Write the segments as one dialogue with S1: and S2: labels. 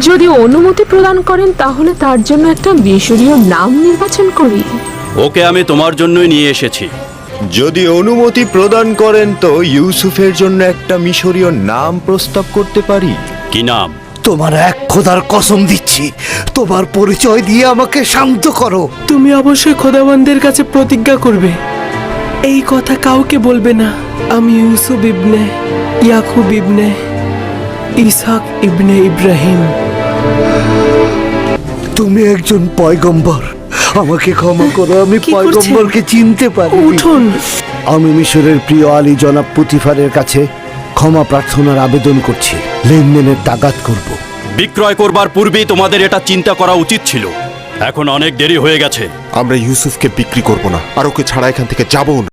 S1: যদি অনুমতি প্রদান করেন তাহলে তার জন্য একটা মিশরীয় নাম নির্বাচন করি।
S2: ওকে আমি তোমার জন্যই নিয়ে এসেছি।
S3: যদি অনুমতি প্রদান করেন তো ইউসুফের জন্য একটা মিশরীয় নাম প্রস্তাব করতে পারি।
S2: কি নাম?
S4: তোমার এক খোদার কসম দিচ্ছি, তোমার পরিচয় দিয়ে আমাকে শান্ত করো।
S5: তুমি অবশ্যই খোদাবন্দের কাছে প্রতিজ্ঞা করবে, এই কথা কাউকে বলবে না। আমি ইউসুফ ইবনে ইয়াকুব ইবনে ইসহাক ইবনে ইব্রাহিম।
S4: তুমি একজন পয়গম্বর, আমাকে ক্ষমা করো, আমি
S5: কি করছেন?
S4: পয়গম্বরকে চিনতে পারি।
S5: উঠুন।
S4: আমি মিশরের প্রিয় আলী জনাব পুতিফারের কাছে ক্ষমা প্রার্থনার আবেদন করছি। লেনদেনের তাগাদ করব।
S2: বিক্রয় করবার পূর্বেই তোমাদের এটা চিন্তা করা উচিত ছিল। এখন অনেক দেরি হয়ে গেছে।
S6: আমরা ইউসুফকে বিক্রি করব না, আর ওকে ছাড়া এখান থেকে যাবো না।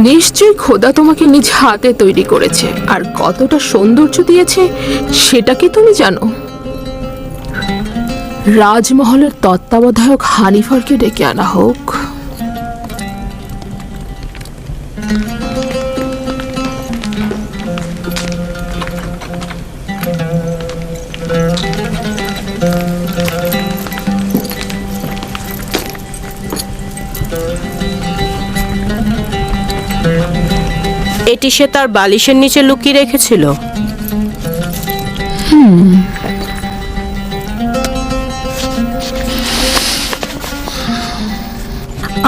S1: নিশ্চয়ই খোদা তোমাকে নিজ হাতে তৈরি করেছে, আর কতটা সৌন্দর্য দিয়েছে সেটা কি তুমি জানো? রাজমহলের তত্ত্বাবধায়ক হানিফারকে ডেকে আনা হোক।
S7: এটি সে তার বালিশের নিচে লুকিয়ে রেখেছিল।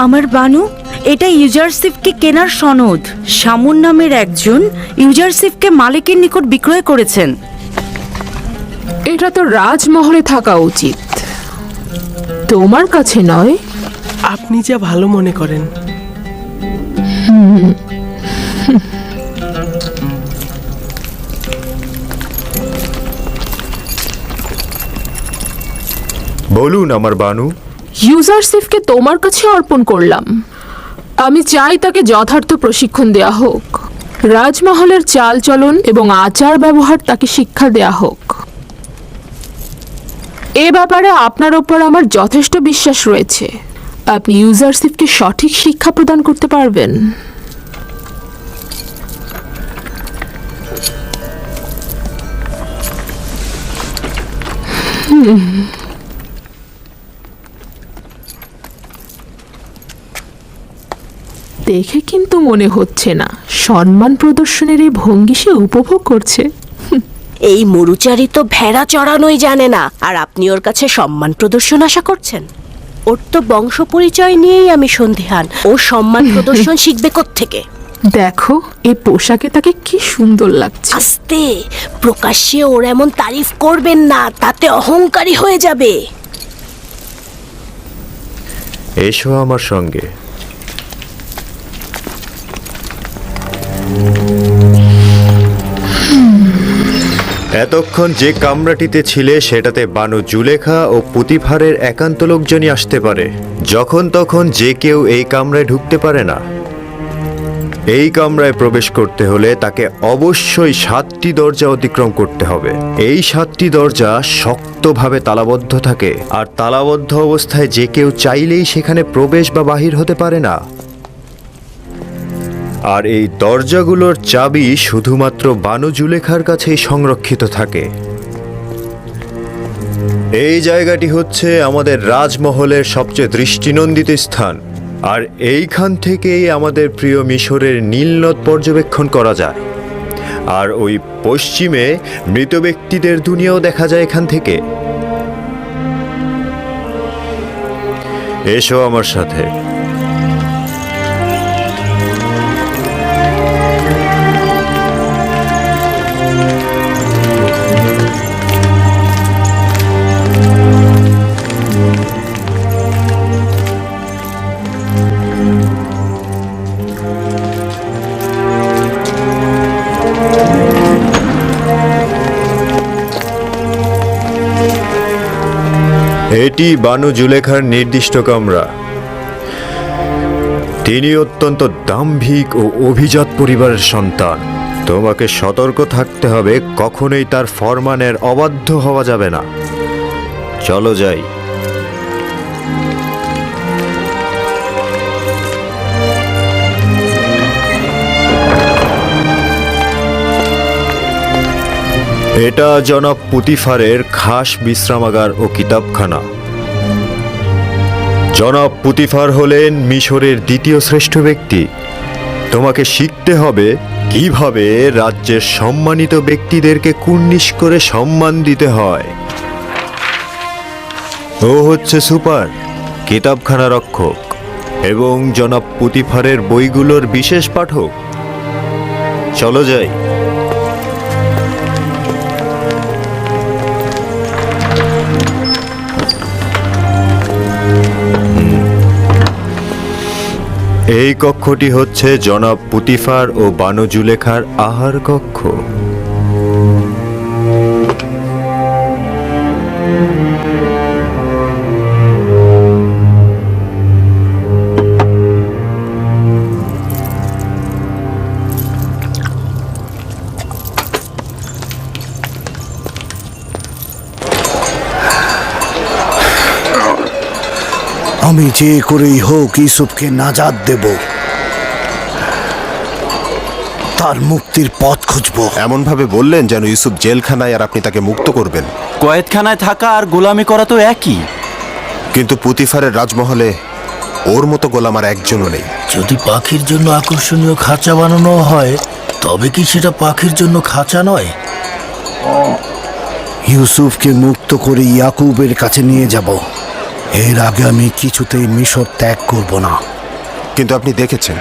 S8: আমার বানু, এটা ইউজারসিফকে কেনার সনদ। শামুন নামের একজন ইউজারসিফকে মালিকের নিকট বিক্রয় করেছেন।
S1: এটা তো রাজমহলে থাকা উচিত, তোমার কাছে নয়।
S5: আপনি যা ভালো মনে করেন।
S3: বলুন আমার বানু।
S1: ইউজারসিফকে তোমার কাছে অর্পণ করলাম। আমি চাই তাকে যথার্থ প্রশিক্ষণ দেয়া হোক। রাজমহলের চালচলন এবং আচার ব্যবহার তাকে শিক্ষা দেয়া হোক। এ ব্যাপারে আপনার ওপর আমার যথেষ্ট বিশ্বাস রয়েছে। আপনি ইউজারসিফকে সঠিক শিক্ষা প্রদান করতে পারবেন। দেখে কিন্তু মনে হচ্ছে না সম্মান প্রদর্শনের এই ভঙ্গি সে উপভোগ করছে।
S7: এই মরুচারী তো ভেড়া চড়ানোই জানে না, আর আপনি ওর কাছে সম্মান প্রদর্শন আশা করছেন? ওর তো বংশ পরিচয় নিয়েই আমি সন্দিহান। ও সম্মান প্রদর্শন শিখবে কোত্থেকে?
S1: দেখো এই পোশাকে তাকে কি সুন্দর লাগছে।
S7: আস্তে, প্রকাশ্যে ওর এমন তারিফ করবেন না, তাতে অহংকারী হয়ে যাবে।
S3: এসো আমার সঙ্গে। এতক্ষণ যে কামরাটিতে ছিলে সেটাতে বানু জুলেখা ও পুতিফারের একান্ত লোকজনই আসতে পারে। যখন তখন যে কেউ এই কামরায় ঢুকতে পারে না। এই কামরায় প্রবেশ করতে হলে তাকে অবশ্যই 7টি দরজা অতিক্রম করতে হবে। এই 7টি দরজা শক্তভাবে তালাবদ্ধ থাকে, আর তালাবদ্ধ অবস্থায় যে কেউ চাইলেই সেখানে প্রবেশ বা বাহির হতে পারে না। আর এই দরজাগুলোর চাবি শুধুমাত্র বানু জুলেখার কাছেই সংরক্ষিত থাকে। এই জায়গাটি হচ্ছে আমাদের রাজমহলের সবচেয়ে দৃষ্টিনন্দিত স্থান, আর এইখান থেকেই আমাদের প্রিয় মিশরের নীলনদ পর্যবেক্ষণ করা যায়। আর ওই পশ্চিমে মৃত ব্যক্তিদের দুনিয়াও দেখা যায় এখান থেকে। এসো আমার সাথে। এটি বানু জুলেখার নির্দিষ্ট কামরা। তিনি অত্যন্ত দাম্ভিক ও অভিজাত পরিবারের সন্তান। তোমাকে সতর্ক থাকতে হবে, কখনোই তার ফরমানের অবাধ্য হওয়া যাবে না। চলো যাই। এটা জনাব পুতিফারের খাস বিশ্রামাগার ও কিতাবখানা। জনাব পুতিফার হলেন মিশরের দ্বিতীয় শ্রেষ্ঠ ব্যক্তি। তোমাকে শিখতে হবে কিভাবে রাজ্যের সম্মানিত ব্যক্তিদেরকে কুর্নিশ করে সম্মান দিতে হয়। ও হচ্ছে সুপার, কিতাবখানা রক্ষক এবং জনাব পুতিফারের বইগুলোর বিশেষ পাঠক। চলো যাই। এই কক্ষটি হচ্ছে জনাব পুতিফার ও বানু জুলেখার আহার কক্ষ।
S4: আমি যে করেই হোক ইউসুফকে নাজাত দেব, তার মুক্তির পথ খুঁজবো।
S6: এমন ভাবে বললেন যেন ইউসুফ জেলখানায় আর আপনি তাকে মুক্ত করবেন।
S2: কয়েদখানায় থাকা আর গোলামি করা তো একই।
S6: কিন্তু পুতিফারের রাজমহলে ওর মতো গোলাম আর একজনও নেই।
S9: যদি পাখির জন্য আকর্ষণীয় খাঁচা বানানো হয়, তবে কি সেটা পাখির জন্য খাঁচা নয়?
S4: ইউসুফকে মুক্ত করে ইয়াকুবের কাছে নিয়ে যাব। এর আগে আমি কিছুতেই মিশর ত্যাগ করব না।
S6: কিন্তু আপনি দেখেছেন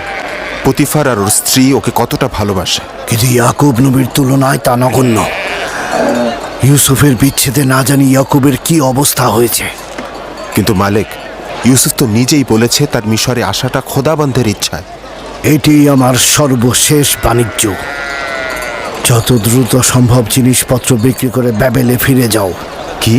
S6: পুতিফার আর ওর স্ত্রী ওকে কতটা ভালোবাসে।
S4: কিন্তু ইয়াকুব নবীর তুলনায় তা নগণ্য। ইউসুফের বিচ্ছেদে না জানি ইয়াকুবের কি অবস্থা হয়েছে।
S6: কিন্তু মালিক, ইউসুফ তো নিজেই বলেছে তার মিশরে আসাটা খোদাবন্ধের ইচ্ছায়।
S4: এটি আমার সর্বশেষ বাণিজ্য। যত দ্রুত সম্ভব জিনিসপত্র বিক্রি করে ব্যাবেলে ফিরে যাও।
S6: কি?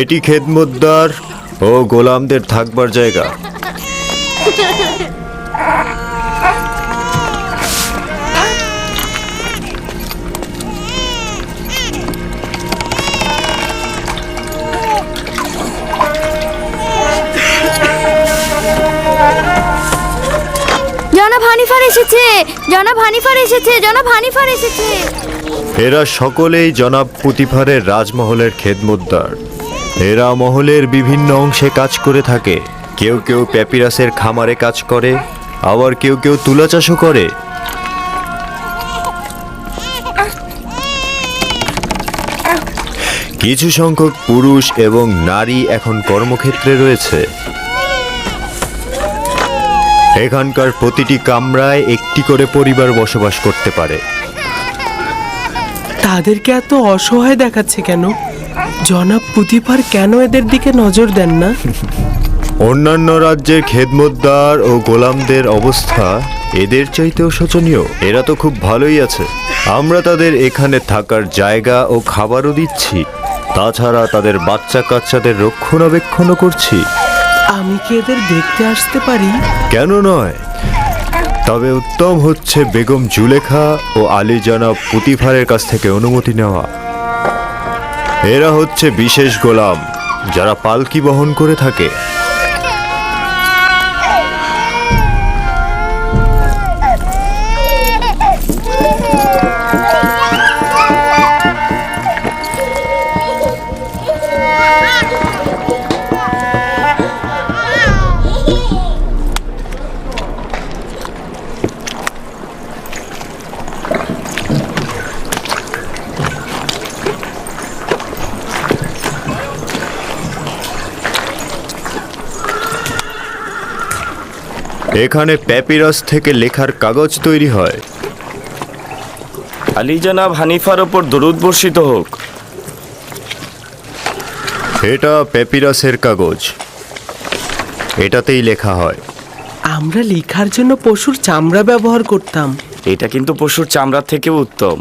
S3: এটি খেদমতদার ও গোলামদের থাকবার জায়গা।
S8: জনাব হানিফার এসেছে, জনাব হানিফার এসেছে, জনাব হানিফার এসেছে।
S3: এরা সকলেই জনাব পুতিফারের রাজমহলের খেদমতদার। এরা মহলের বিভিন্ন অংশে কাজ করে থাকে। কেউ কেউ প্যাপিরাসের খামারে কাজ করে, আবার কেউ কেউ তুলা চাষও করে। কিছু সংখ্যক পুরুষ এবং নারী এখন কর্মক্ষেত্রে রয়েছে। এখানকার প্রতিটি কামরায় একটি করে পরিবার বসবাস করতে পারে।
S5: তাদেরকে এত অসহায় দেখাচ্ছে কেন? জনাব পুতিফার কেন এদের দিকে নজর দেন না?
S3: অন্যান্য রাজ্যের খেদমতদার ও গোলামদের অবস্থা এদের চাইতেও শোচনীয়। এরা তো খুব ভালোই আছে। আমরা তাদের এখানে থাকার জায়গা ও খাবারও দিচ্ছি, তাছাড়া তাদের বাচ্চা কাচ্চাদের রক্ষণাবেক্ষণও করছি।
S5: আমি কি এদের দেখতে আসতে পারি?
S3: কেন নয়? তবে উত্তম হচ্ছে বেগম জুলেখা ও আলী জনাব পুতিফারের কাছ থেকে অনুমতি নেওয়া। এরা হচ্ছে বিশেষ গোলাম যারা পালকি বহন করে থাকে। এখানে প্যাপিরাস থেকে লেখার কাগজ তৈরি হয়।
S10: আলী জনাব হানিফার ওপর দরুদ বর্ষিত হোক।
S3: এটা প্যাপিরাসের কাগজ, এটাতেই লেখা হয়।
S5: আমরা লেখার জন্য পশুর চামড়া ব্যবহার করতাম।
S10: এটা কিন্তু পশুর চামড়ার থেকেও উত্তম।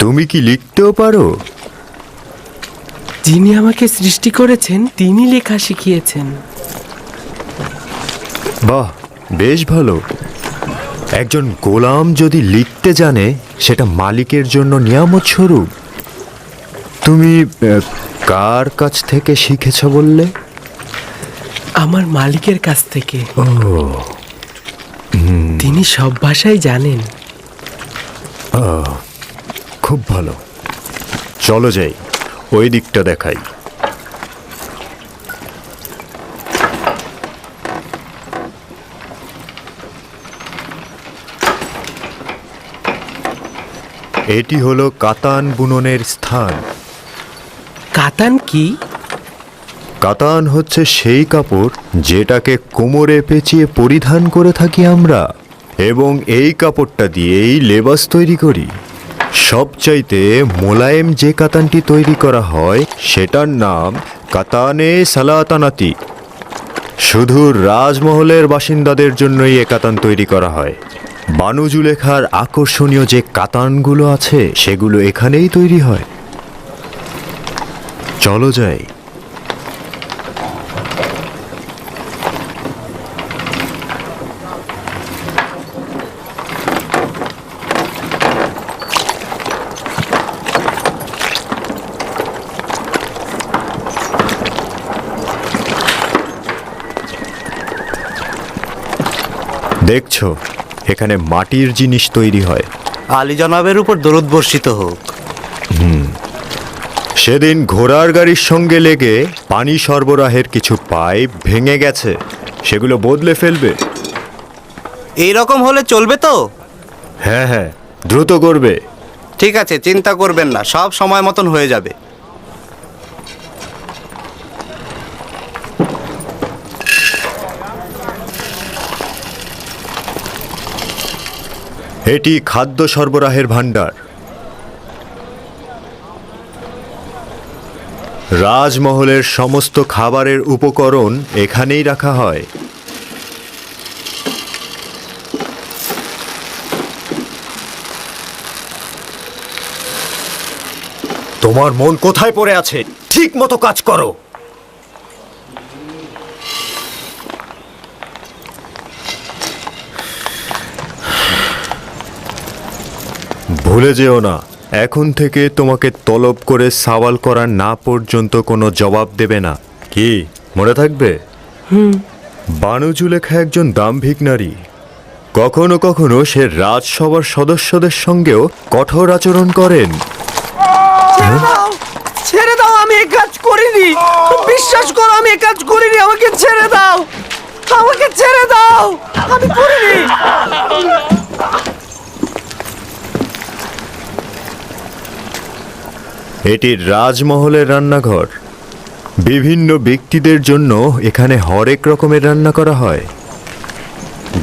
S3: তুমি কি লিখতেও পারো?
S5: যিনি আমাকে সৃষ্টি করেছেন তিনি লেখা শিখিয়েছেন।
S3: বাহ, বেশ ভালো। একজন গোলাম যদি লিখতে জানে সেটা মালিকের জন্য নিয়ামত স্বরূপ। তুমি কার কাছ থেকে শিখেছ বললে?
S5: আমার মালিকের কাছ থেকে।
S3: ও,
S5: তিনি সব ভাষাই জানেন।
S3: খুব ভালো। চলো যাই, ওই দিকটা দেখাই। এটি হলো কাতান বুননের স্থান।
S5: কাতান কি?
S3: কাতান হচ্ছে সেই কাপড় যেটাকে কোমরে পেঁচিয়ে পরিধান করে থাকি আমরা, এবং এই কাপড়টা দিয়েই লেবাস তৈরি করি। সবচাইতে মোলায়েম যে কাতানটি তৈরি করা হয় সেটার নাম কাতানে সালাতানাতি। শুধু রাজমহলের বাসিন্দাদের জন্যই এ কাতান তৈরি করা হয়। বানু জুলেখার আকর্ষণীয় যে কাতানগুলো আছে সেগুলো এখানেই তৈরি হয়। চলো যাই। দেখছো, এখানে মাটির জিনিস তৈরি হয়।
S11: আলী জনাবের উপর দরুদ বর্ষিত হোক।
S3: সেদিন ঘোড়ার গাড়ির সঙ্গে লেগে পানি সরবরাহের কিছু পাইপ ভেঙে গেছে, সেগুলো বদলে ফেলবে।
S11: এই রকম হলে চলবে তো?
S3: হ্যাঁ হ্যাঁ, দ্রুত করবে।
S11: ঠিক আছে, চিন্তা করবেন না, সব সময় মতন হয়ে যাবে।
S3: এটি খাদ্য সরবরাহের ভাণ্ডার। রাজমহলের সমস্ত খাবারের উপকরণ এখানেই রাখা হয়। তোমার মন কোথায় পড়ে আছে? ঠিক মতো কাজ করো। ভুলে যেও না, এখন থেকে তোমাকে তলব করে সওয়াল করা না পর্যন্ত কোনো জবাব দেবে না। কি মনে থাকবে? বানু জুলেখা একজন দাম্ভিক নারী। কখনো কখনো সে রাজসভার সদস্যদের সঙ্গেও কঠোর আচরণ করেন।
S5: ছেড়ে দাও, আমি এই কাজ করিনি। বিশ্বাস করো, আমি এই কাজ করিনি। আমাকে ছেড়ে দাও, আমাকে ছেড়ে দাও, আমি করিনি।
S3: এটি রাজমহলের রান্নাঘর। বিভিন্ন ব্যক্তিদের জন্য এখানে হরেক রকমের রান্না করা হয়।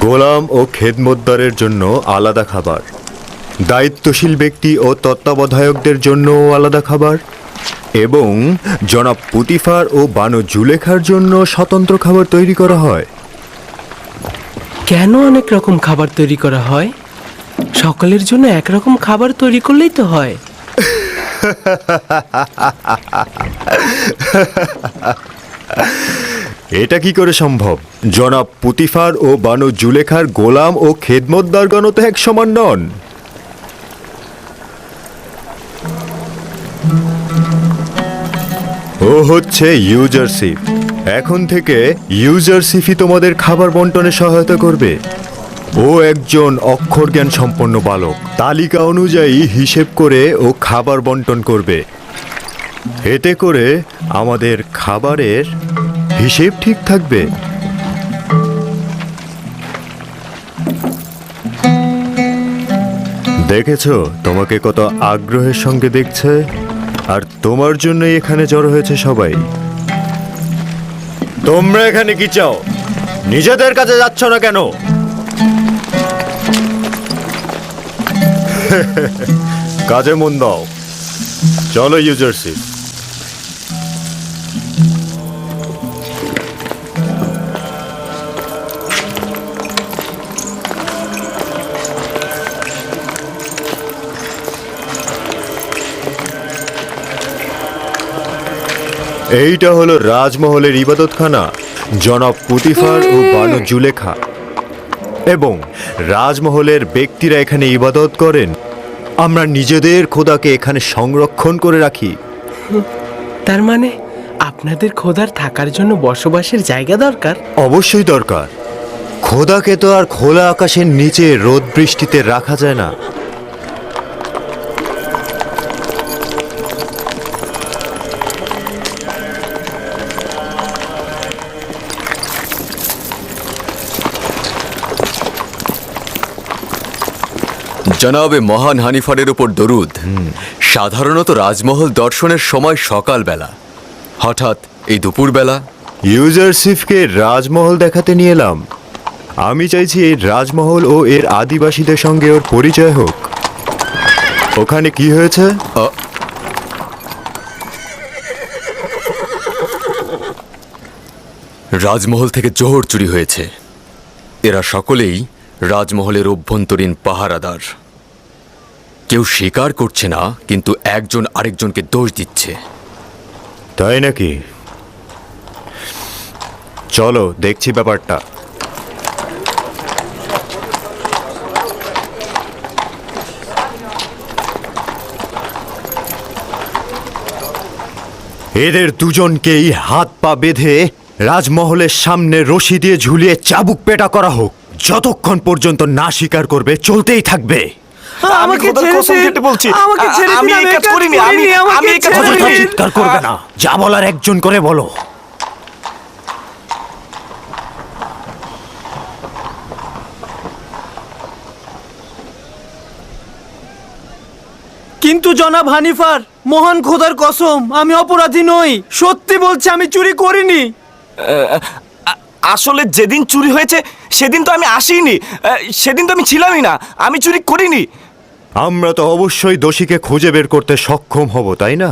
S3: গোলাম ও খেদমতদারের জন্য আলাদা খাবার, দায়িত্বশীল ব্যক্তি ও তত্ত্বাবধায়কদের জন্যও আলাদা খাবার, এবং জনাব পুতিফার ও বানু জুলেখার জন্য স্বতন্ত্র খাবার তৈরি করা হয়।
S5: কেন অনেক রকম খাবার তৈরি করা হয়? সকলের জন্য একরকম খাবার তৈরি করলেই তো হয়।
S3: এটা কি করে সম্ভব? জনাব পুতিফার ও বানু জুলেখার গোলাম ও খেদমতদারগণ তো এক সমান নন। ও হচ্ছে ইউজারশিপ। এখন থেকে ইউজারশিপই তোমাদের খাবার বন্টনে সহায়তা করবে। ও একজন অক্ষর জ্ঞান সম্পন্ন বালক, তালিকা অনুযায়ী হিসেব করে ও খাবার বন্টন করবে। এতে করে আমাদের খাবারের হিসেব ঠিক থাকবে। দেখেছো তোমাকে কত আগ্রহের সঙ্গে দেখছে, আর তোমার জন্যই এখানে জড়ো হয়েছে সবাই। তোমরা এখানে কি চাও? নিজেদের কাছে যাচ্ছ না কেন? কাজে মন দাও। চলো ইউজারশিপ। এইটা হলো রাজমহলের ইবাদতখানা, জনাব পুতিফার ও বানু জুলেখা। এবং রাজমহলের ব্যক্তিরা এখানে ইবাদত করেন। আমরা নিজেদের খোদাকে এখানে সংরক্ষণ করে রাখি।
S5: তার মানে আপনাদের খোদার থাকার জন্য বসবাসের জায়গা দরকার?
S3: অবশ্যই দরকার। খোদাকে তো আর খোলা আকাশের নিচে রোদ বৃষ্টিতে রাখা যায় না।
S12: জনাবে মহান হানিফারের উপর দরুদ। সাধারণত রাজমহল দর্শনের সময় সকালবেলা, হঠাৎ এই দুপুরবেলা।
S3: ইউজারশিপকে রাজমহল দেখাতে নিয়ে এলাম। আমি চাইছি এই রাজমহল ও এর আদিবাসীদের সঙ্গে ওর পরিচয় হোক। ওখানে কি হয়েছে?
S12: রাজমহল থেকে জোহর চুরি হয়েছে। এরা সকলেই রাজমহলের অভ্যন্তরীণ পাহারাদার। কেউ স্বীকার করছে না, কিন্তু একজন আরেকজনকে দোষ দিচ্ছে।
S3: তাই নাকি? চলো দেখছি ব্যাপারটা। এদের দুজনকেই হাত পা বেঁধে রাজমহলের সামনে রশি দিয়ে ঝুলিয়ে চাবুক পেটা করা হোক। যতক্ষণ পর্যন্ত না স্বীকার করবে চলতেই থাকবে।
S5: আমাকে ছেড়ে দিন, আমি এই কাজ করিনি, আমি এই কাজ করিনি।
S3: চিৎকার করবে না, যা বলার একজন করে বলো।
S5: কিন্তু জনাব হানিফার, মহান খোদার কসম, আমি অপরাধী নই। সত্যি বলছি, আমি চুরি করিনি।
S10: আসলে যেদিন চুরি হয়েছে সেদিন তো আমি আসিনি, সেদিন তো আমি ছিলামই না, আমি চুরি করিনি।
S3: আমরা তো অবশ্যই দোষীকে খুঁজে বের করতে সক্ষম হব, তাই না?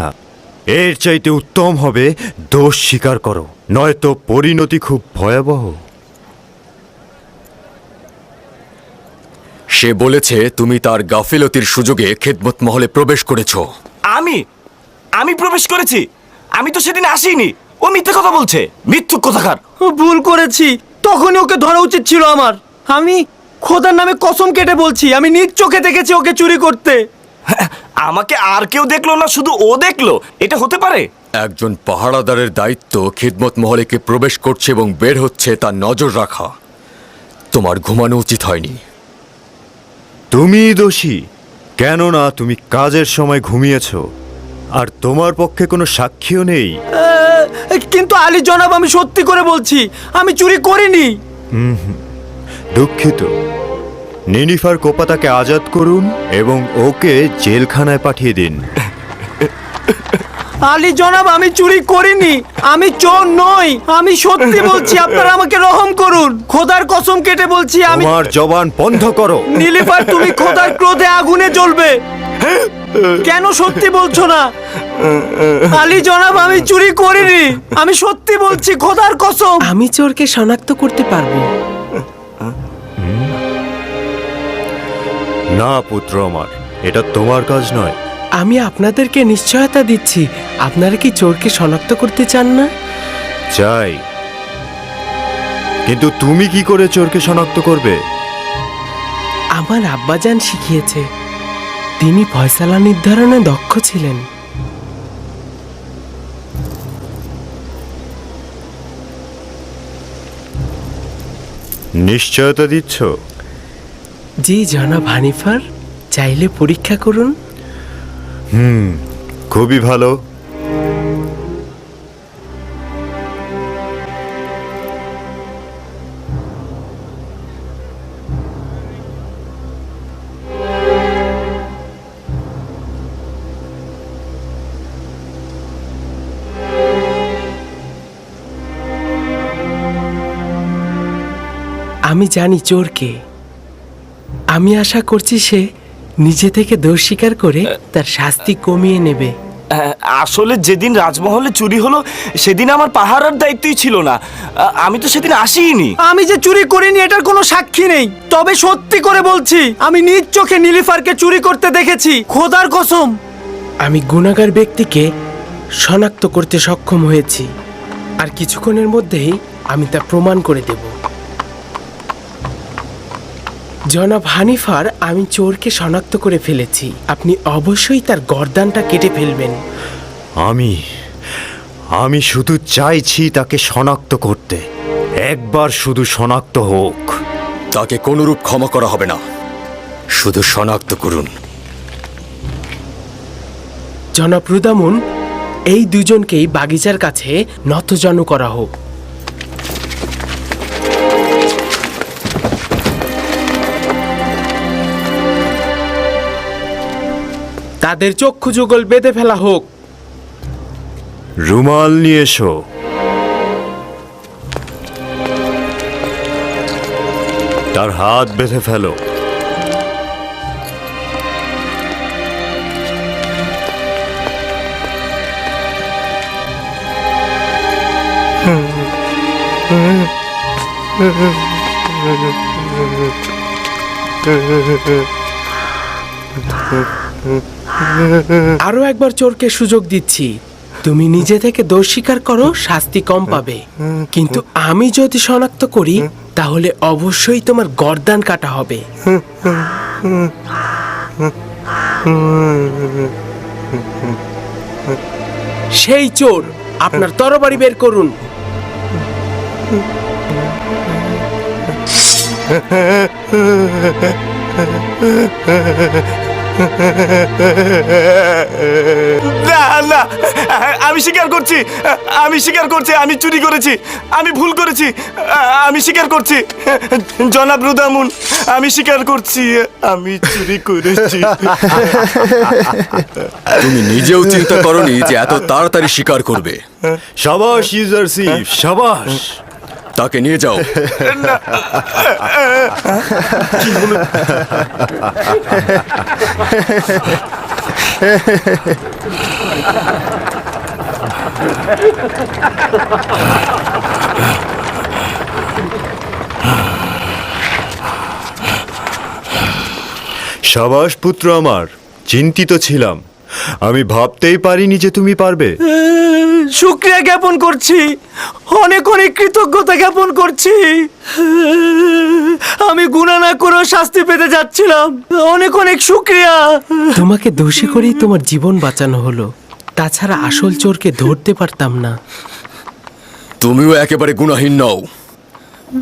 S3: এর চাইতে উত্তম হবে দোষ স্বীকার করো, নয়তো পরিণতি খুব ভয়াবহ।
S12: সে বলেছে তুমি তার গাফিলতির সুযোগে খেদমত মহলে প্রবেশ করেছো।
S10: আমি প্রবেশ করেছি? আমি তো সেদিন আসিনি। ও মিথ্যে কথা বলছে, মিথ্যুক কথাকার।
S5: ভুল করেছি, তখনই ওকে ধরা উচিত ছিল আমার। আমি খোদার নামে কসম কেটে বলছি, আমি নিজ চোখে দেখেছি ওকে চুরি করতে।
S10: আমাকে আর কেউ দেখলো না, শুধু ও দেখলো? এটা হতে পারে?
S12: একজন পাহারাদারের দায়িত্ব খিদমত মহলে কে প্রবেশ করছে এবং বের হচ্ছে তার নজর রাখা। তোমার ঘুমানো উচিত হয়নি।
S3: তুমি দোষী, কেননা তুমি কাজের সময় ঘুমিয়েছ, আর তোমার পক্ষে কোনো সাক্ষীও নেই।
S5: কিন্তু আলী জনাব, আমি সত্যি করে বলছি, আমি চুরি করিনি।
S3: দুঃখিত। নিনিফার কোপাতাকে আজাদ করুন এবং ওকে জেলখানায় পাঠিয়ে দিন।
S5: আলী জনাব, আমি চুরি করিনি, আমি চোর নই, আমি সত্যি বলছি। আপনারা আমাকে রহম করুন, খোদার কসম কেটে বলছি। আমি
S3: তোমার জবান বন্ধ করো।
S5: নীলিফার, তুমি খোদার ক্রোধে আগুনে জ্বলবে। কেন সত্যি বলছো না? আলী জনাব, আমি চুরি করিনি, আমি সত্যি বলছি, খোদার কসম। আমি চোরকে শনাক্ত করতে পারবো।
S3: না পুত্র আমার, এটা তোমার কাজ নয়।
S5: আমি আপনাদেরকে নিশ্চয়তা দিচ্ছি। আপনারা কি চোরকে শনাক্ত করতে চান না?
S3: চাই, কিন্তু তুমি কি করে চোরকে শনাক্ত করবে?
S5: আমার আব্বাজান শিখিয়েছে, তিনি ফয়সালা নির্ধারণে দক্ষ ছিলেন।
S3: নিশ্চয়তা দিচ্ছ?
S5: জি জনাব হানিফার, চাইলে পরীক্ষা করুন।
S3: খুবই ভালো।
S5: আমি জানি চোরকে। আমি আশা করছি সে নিজে থেকে দোষ স্বীকার করে তার শাস্তি কমিয়ে নেবে।
S10: আসলে যেদিন রাজমহলে চুরি হলো সেদিন আমার পাহারার দায়িত্বই ছিল না। আমি তো সেদিন আসিনি।
S5: আমি যে চুরি করিনি এটার কোনো সাক্ষী নেই, তবে সত্যি করে বলছি আমি নিজ চোখে নীলিফারকে চুরি করতে দেখেছি, খোদার কসম। আমি গুনাহগার ব্যক্তিকে শনাক্ত করতে সক্ষম হয়েছি, আর কিছুক্ষণের মধ্যেই আমি তা প্রমাণ করে দেব। জনাব হানিফার, আমি চোরকে শনাক্ত করে ফেলেছি। আপনি অবশ্যই তার গর্দানটা কেটে ফেলবেন।
S3: আমি শুধু চাইছি তাকে শনাক্ত করতে, একবার শুধু শনাক্ত হোক।
S12: তাকে কোনরূপ ক্ষমা করা হবে না, শুধু শনাক্ত করুন।
S5: জনাব রুদামুন, এই দুজনকেই বাগিচার কাছে নতজানু করা হোক। তাদের চক্ষু যুগল বেঁধে ফেলা হোক।
S3: রুমাল নিয়ে এসো। তার হাত বেঁধে ফেলো।
S5: আরো একবার চোরকে সুযোগ দিচ্ছি। তুমি নিজে থেকে দোষ স্বীকার করো, শাস্তি কম পাবে। কিন্তু আমি যদি শনাক্ত করি তাহলে অবশ্যই তোমার গর্দান কাটা হবে। সেই চোর, আপনার তরবারি বের করুন।
S10: না না, আমি স্বীকার করছি, আমি চুরি করেছি, আমি ভুল করেছি, আমি স্বীকার করছি। জনাব রুদামুন, আমি স্বীকার করছি, আমি চুরি করেছি।
S12: তুমি নিজেও চিন্তা করনি যে এত তাড়াতাড়ি স্বীকার করবে।
S3: শাবাশ ইউজারশিপ, শাবাশ।
S12: তাকে নিয়ে যাও।
S3: শাবাশ পুত্র আমার, চিন্তিত ছিলাম। আমি ভাবতেই পারিনি যে তুমি পারবে।
S5: শুকরিয়া জ্ঞাপন করছি, অনেক অনেক কৃতজ্ঞতা জ্ঞাপন করছি। আমি গুনাহ না করেও শাস্তি পেতে যাচ্ছিলাম। অনেক অনেক শুকরিয়া। তোমাকে দোষী করেই তোমার জীবন বাঁচানো হলো, তাছাড়া আসল চোরকে ধরতে পারতাম না।
S12: তুমিও একেবারে গুনাহীন নও,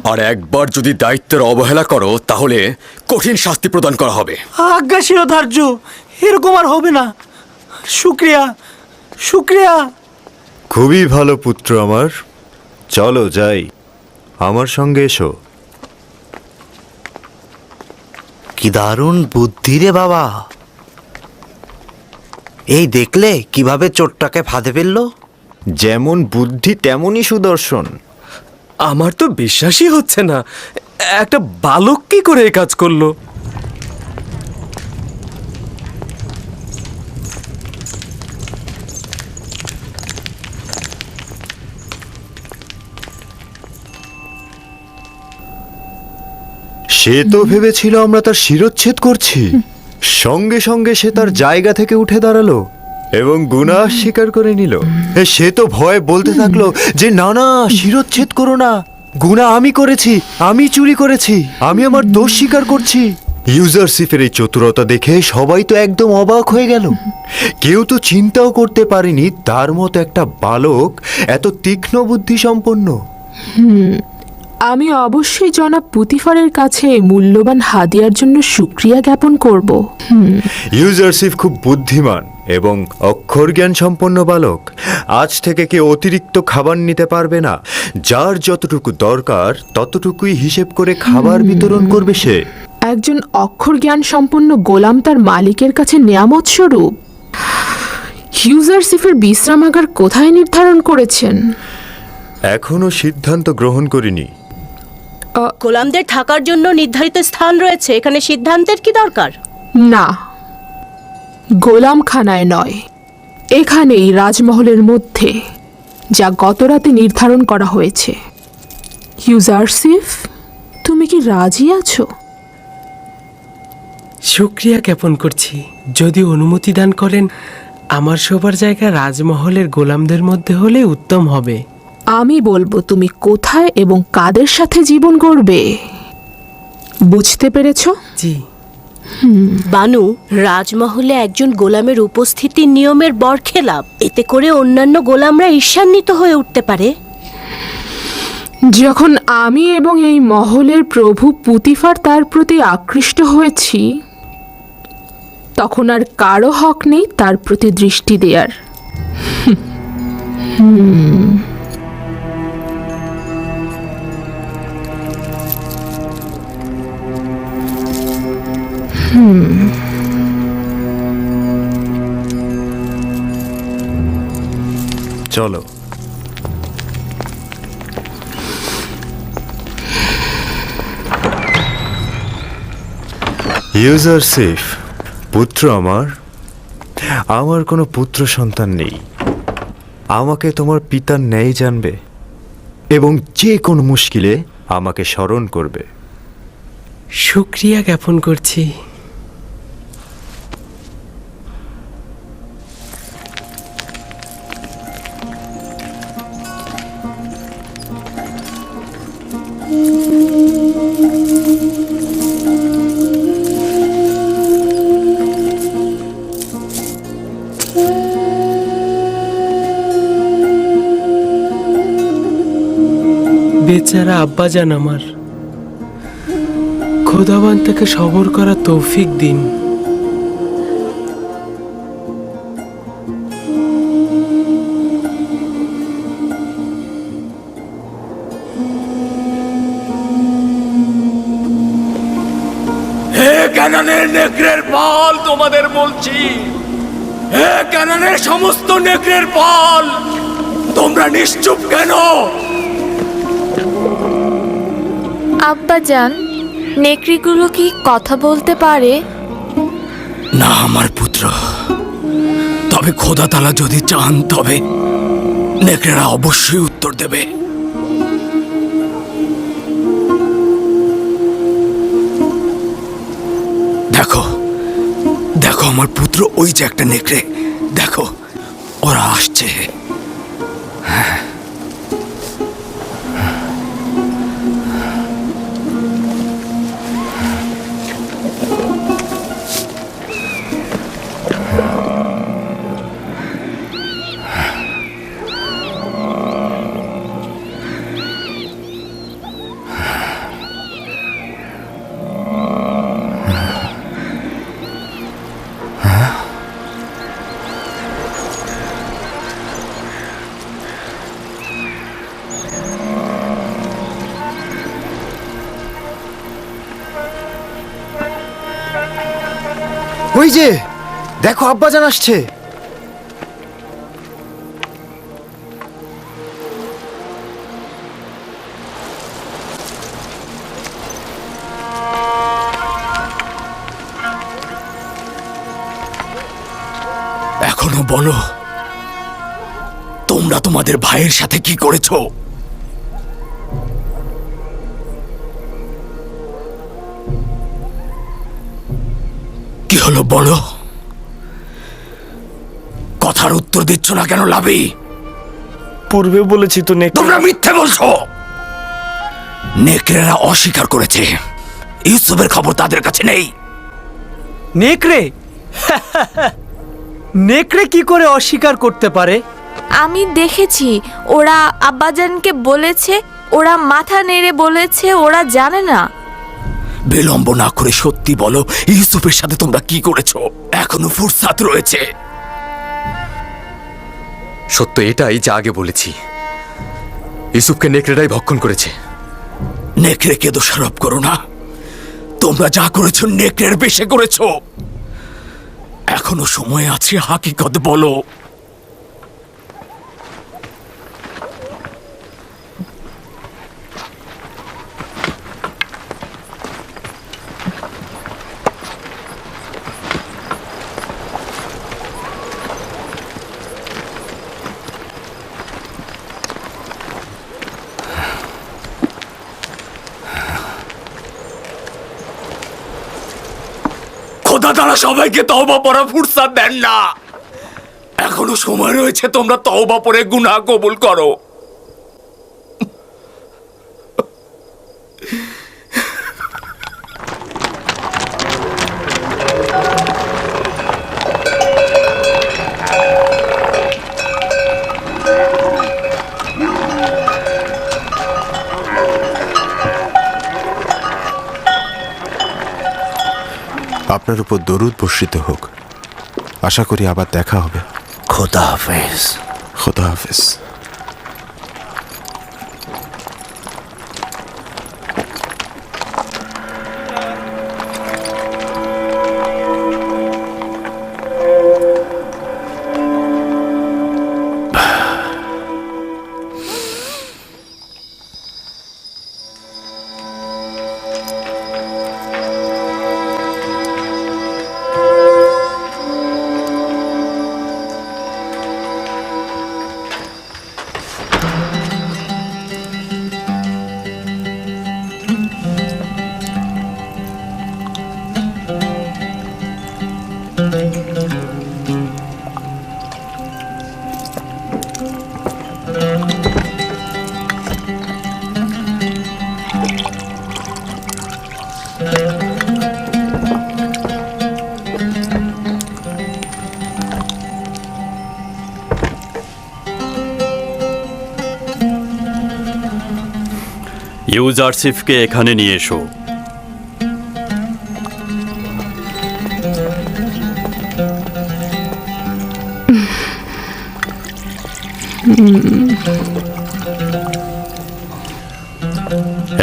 S12: আর একবার যদি দায়িত্বের অবহেলা করো তাহলে কঠিন শাস্তি প্রদান করা হবে।
S5: আজ্ঞা শিরোধার্য, এরকম আর হবে না। শুকরিয়া, শুকরিয়া।
S3: খুবই ভালো পুত্র আমার, চলো যাই, আমার সঙ্গে এসো।
S11: কি দারুণ বুদ্ধি রে বাবা! এই দেখলে কিভাবে চোরটাকে ফাঁদে ফেললো?
S3: যেমন বুদ্ধি তেমনই সুদর্শন।
S5: আমার তো বিশ্বাসই হচ্ছে না, একটা বালক কি করে এই কাজ করলো।
S3: সে তো ভেবেছিল আমরা তার শিরচ্ছেদ করছি। সঙ্গে সঙ্গে সে তার জায়গা থেকে উঠে দাঁড়ালো এবং গুনাহ স্বীকার করে নিল। সে তো ভয়ে বলতে থাকলো যে না না, শিরচ্ছেদ করো না, গুনাহ আমি করেছি, আমি চুরি করেছি, আমি আমার দোষ স্বীকার করছি। ইউজারশিপের এই চতুরতা দেখে সবাই তো একদম অবাক হয়ে গেল। কেউ তো চিন্তাও করতে পারেনি তার মতো একটা বালক এত তীক্ষ্ণ বুদ্ধি সম্পন্ন।
S1: আমি অবশ্যই জনাব পুতিফারের কাছে মূল্যবান হাদিয়ার জন্য শুকরিয়া জ্ঞাপন করব।
S3: ইউজারশিপ খুব বুদ্ধিমান এবং অক্ষর জ্ঞান সম্পন্ন বালক। আজ থেকে কেউ অতিরিক্ত খাবার নিতে পারবে না। যার যতটুকু দরকার ততটুকুই হিসেব করে খাবার বিতরণ করবে সে।
S1: একজন অক্ষর জ্ঞান সম্পন্ন গোলাম তার মালিকের কাছে নেয়ামত স্বরূপ। ইউজারশিপের বিশ্রামাগার কোথায় নির্ধারণ করেছেন?
S3: এখনো সিদ্ধান্ত গ্রহণ করিনি।
S7: গোলামদের থাকার জন্য নির্ধারিত স্থান রয়েছে, এখানে সিদ্ধান্তের কি দরকার?
S1: না, গোলামখানায় নয়, এখানেই রাজমহলের মধ্যে, যা গতরাতে নির্ধারণ করা হয়েছে। ইউজারসিফ, তুমি কি রাজি আছো?
S5: শুক্রিয়া জ্ঞাপন করছি। যদি অনুমতি দান করেন, আমার শোবার জায়গা রাজমহলের গোলামদের মধ্যে হলে উত্তম হবে।
S1: আমি বলবো তুমি কোথায় এবং কাদের সাথে জীবন গড়বে। বুঝতে পেরেছো?
S5: জি।
S7: বানু, রাজমহলে একজন গোলামের উপস্থিতি নিয়মের বরখেলাপ। এতে করে অন্যান্য গোলামরা ঈর্ষান্বিত হয়ে উঠতে পারে।
S1: যখন আমি এবং এই মহলের প্রভু পুতিফার তার প্রতি আকৃষ্ট হয়েছি, তখন আর কারো হক নেই তার প্রতি দৃষ্টি দেওয়ার।
S3: চলো। ইউজারসিফ, পুত্র আমার কোনো পুত্র সন্তান নেই। আমাকে তোমার পিতার ন্যায় জানবে এবং যে কোনো মুশকিলে আমাকে স্মরণ করবে।
S5: শুক্রিয়া জ্ঞাপন করছি। বেচারা আব্বাজান আমার, খোদাবান তাকে সবর করা তৌফিক দিন।
S9: হে কানানের নেকড়ের পাল, তোমাদের বলছি, হে কানানের সমস্ত নেকড়ের পাল, তোমরা নিশ্চুপ কেন?
S13: আব্বাজান, নেকড়িগুলো কি কথা বলতে পারে?
S9: না আমার পুত্র, তবে খোদা তাআলা যদি চান তবে নেকড়েরা অবশ্যই উত্তর দেবে। দেখো দেখো আমার পুত্র, ওই যে একটা নেকড়ে, দেখো ওরা আসছে।
S3: ওই যে দেখো, আব্বাজান আসছে।
S9: এখনো বলো, তোমরা তোমাদের ভাইয়ের সাথে কি করেছো? কি হলো বলো? কথার উত্তর দিচ্ছ না কেন লাভি?
S10: পূর্বে বলেছি তো
S9: তোমরা মিথ্যে বলছো। নেকড়েরা অস্বীকার করেছে, ইউসুফের খবর তাদের কাছে নেই।
S5: নেকড়ে? নেকড়ে কি করে অস্বীকার করতে পারে?
S13: আমি দেখেছি, ওরা আব্বাজানকে বলেছে, ওরা মাথা নেড়ে বলেছে ওরা জানে না।
S9: বিলম্ব না করে সত্যি বলো, ইউসুফের সাথে তোমরা কি করেছো? এখনো ফুরসাত রয়েছে।
S12: সত্য এটাই যা আগে বলেছি, ইউসুফকে নেকড়েরাই ভক্ষণ করেছে।
S9: নেকড়েকে দোষারোপ করো না, তোমরা যা করেছো নেকড়ের বেশে করেছো। এখনো সময় আছে, হাকিকত বলো। আপনারা সবাইকে তওবা পড়া ফুরসাত দেন না। এখনো সময় রয়েছে, তোমরা তওবা পড়ে গুনাহ কবুল করো।
S6: আপনার উপর দরুদ বর্ষিত হোক। আশা করি আবার দেখা হবে।
S4: খোদা হাফেজ।
S6: খোদা হাফেজ।
S2: ইউজারশিফকে এখানে নিয়ে এসো।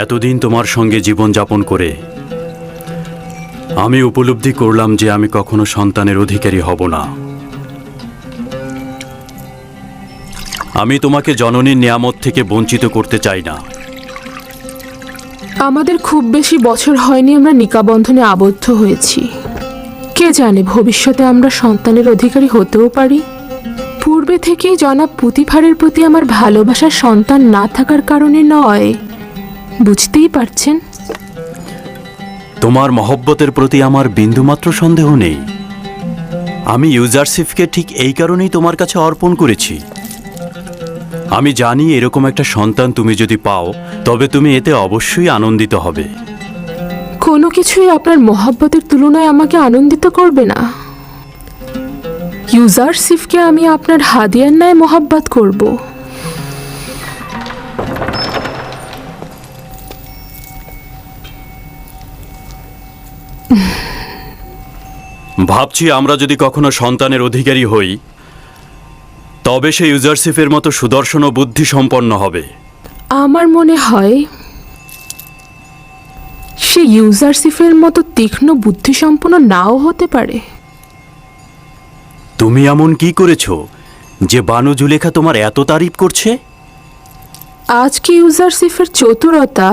S2: এতদিন তোমার সঙ্গে জীবনযাপন করে আমি উপলব্ধি করলাম যে আমি কখনো সন্তানের অধিকারী হব না। আমি তোমাকে জননীর নিয়ামত থেকে বঞ্চিত করতে চাই না।
S1: আমাদের খুব বেশি বছর হয়নি আমরা নিকাবন্ধনে আবদ্ধ হয়েছি। কে জানে ভবিষ্যতে আমরা সন্তানের অধিকারী হতেও পারি। পূর্বে থেকেই জনাব পুতিফারের প্রতি আমার ভালোবাসা সন্তান না থাকার কারণে নয়, বুঝতেই পারছেন।
S2: তোমার মহব্বতের প্রতি আমার বিন্দুমাত্র সন্দেহ নেই। আমি ইউজারশিফকে ঠিক এই কারণেই তোমার কাছে অর্পণ করেছি। আমি জানি এরকম একটা সন্তান তুমি যদি পাও তবে তুমি এতে অবশ্যই আনন্দিত হবে।
S1: কোনো কিছুই আপনার মহব্বতের তুলনায় আমাকে আনন্দিত করবে না। ইউজারশিফকে আমি আপনার হাদিয়ার ন্যায় মহব্বত করব।
S2: ভাবছি আমরা যদি কখনো সন্তানের অধিকারী হই তবে সে ইউজারশিফের মতো সুদর্শন ও বুদ্ধি সম্পন্ন হবে।
S1: আমার মনে হয় সে ইউজারশিফের মতো তীক্ষ্ণ বুদ্ধিসম্পন্ন নাও হতে পারে।
S2: তুমি এমন কি করেছো যে বানু জুলেখা তোমার এত তারিফ করছে?
S1: আজকে ইউজারশিফের চতুরতা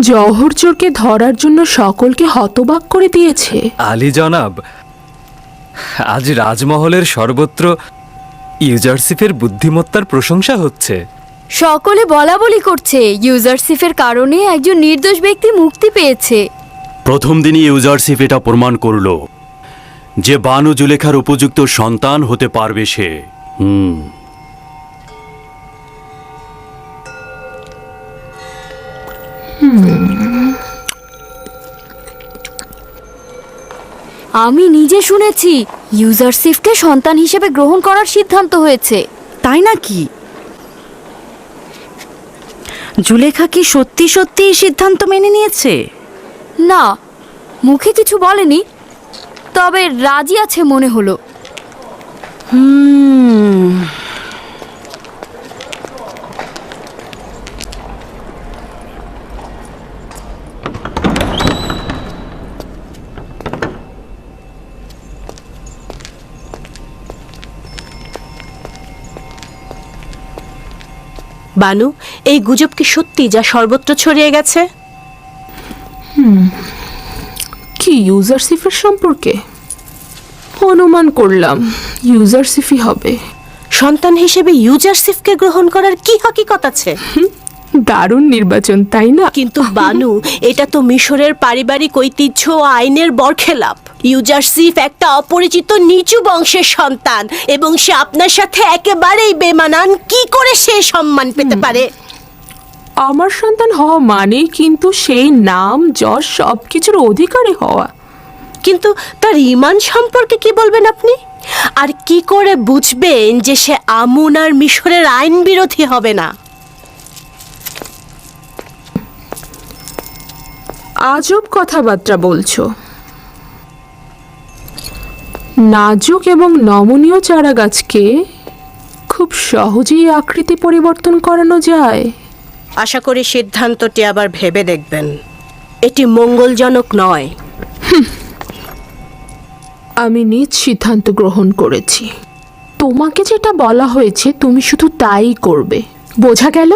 S1: জওহর চোরকে ধরার জন্য সকলকে হতবাক করে দিয়েছে।
S5: আলী জনাব, আজ রাজমহলের সর্বত্র ইউজারশিফের বুদ্ধিমত্তার প্রশংসা হচ্ছে।
S13: সকলে বলা বলি করছে ইউজারশিফের কারণে একজন নির্দোষ ব্যক্তি মুক্তি পেয়েছে।
S2: প্রথম দিনই ইউজারশিফ এটা প্রমাণ করলো যে বানু জুলেখার উপযুক্ত সন্তান হতে পারবে সে।
S13: আমি নিজে শুনেছি ইউজারশিফকে সন্তান হিসেবে গ্রহণ করার সিদ্ধান্ত হয়েছে।
S8: তাই নাকি? জুলেখা কি সত্যি সত্যি এই সিদ্ধান্ত মেনে নিয়েছে?
S13: না, মুখে কিছু বলেনি, তবে রাজি আছে মনে হলো।
S7: বানু, এই গুজব কি সত্যি যা সর্বত্র ছড়িয়ে গেছে?
S1: কি ইউজারশিফের সম্পর্কে? অনুমান করলাম ইউজারশিফই হবে।
S7: সন্তান হিসেবে ইউজারশিফকে গ্রহণ করার কি হাকিকত আছে?
S1: দারুণ নির্বাচন, তাই না?
S7: কিন্তু বানু, এটা তো মিশরের পারিবারিক ঐতিহ্য ও আইনের বরখেলাপ। ইউজারসিফ একটা অপরিচিত নিচু বংশের সন্তান এবং সে আপনার সাথে একেবারেই বেমানান। কি করে সে সম্মান পেতে পারে?
S1: আমার সন্তান হওয়া মানেই কিন্তু সেই নাম যশ সবকিছুর অধিকারী হওয়া।
S7: কিন্তু তার ঈমান সম্পর্কে কি বলবেন আপনি? আর কি করে বুঝবেন যে সে আমুন আর মিশরের আইন বিরোধী হবে না?
S1: আজব কথাবার্তা বলছো। নাজুক এবং নমনীয় চারা গাছকে খুব সহজেই আকৃতি পরিবর্তন করানো যায়।
S7: আশা করি সিদ্ধান্তটি আবার ভেবে দেখবেন। এটি মঙ্গলজনক নয়।
S1: আমি নিজ সিদ্ধান্ত গ্রহণ করেছি। তোমাকে যেটা বলা হয়েছে তুমি শুধু তাই করবে, বোঝা গেল?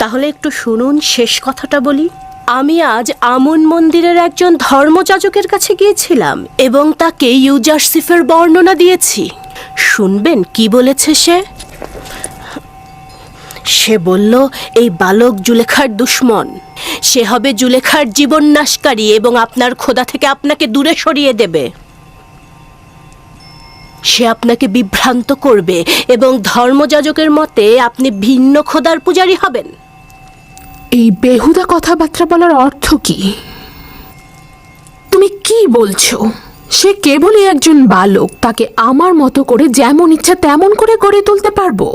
S7: তাহলে একটু শুনুন, শেষ কথাটা বলি। আমি আজ আমুন মন্দিরের একজন ধর্মযাজকের কাছে গিয়েছিলাম এবং তাকে ইউজারসিফের বর্ণনা দিয়েছি। শুনবেন কি বলেছে সে? সে বলল, এই বালক জুলেখার দুশমন। সে হবে জুলেখার জীবন নাশকারী এবং আপনার খোদা থেকে আপনাকে দূরে সরিয়ে দেবে। সে আপনাকে বিভ্রান্ত করবে এবং ধর্মযাজকের মতে আপনি ভিন্ন খোদার পূজারী হবেন।
S1: এই বেহুদা কথাবার্তা বলার অর্থ কি? তুমি কি বলছো? সে কেবলই একজন বালক, তাকে আমার মতো করে যেমন ইচ্ছা তেমন করে গড়ে তুলতে পারবো।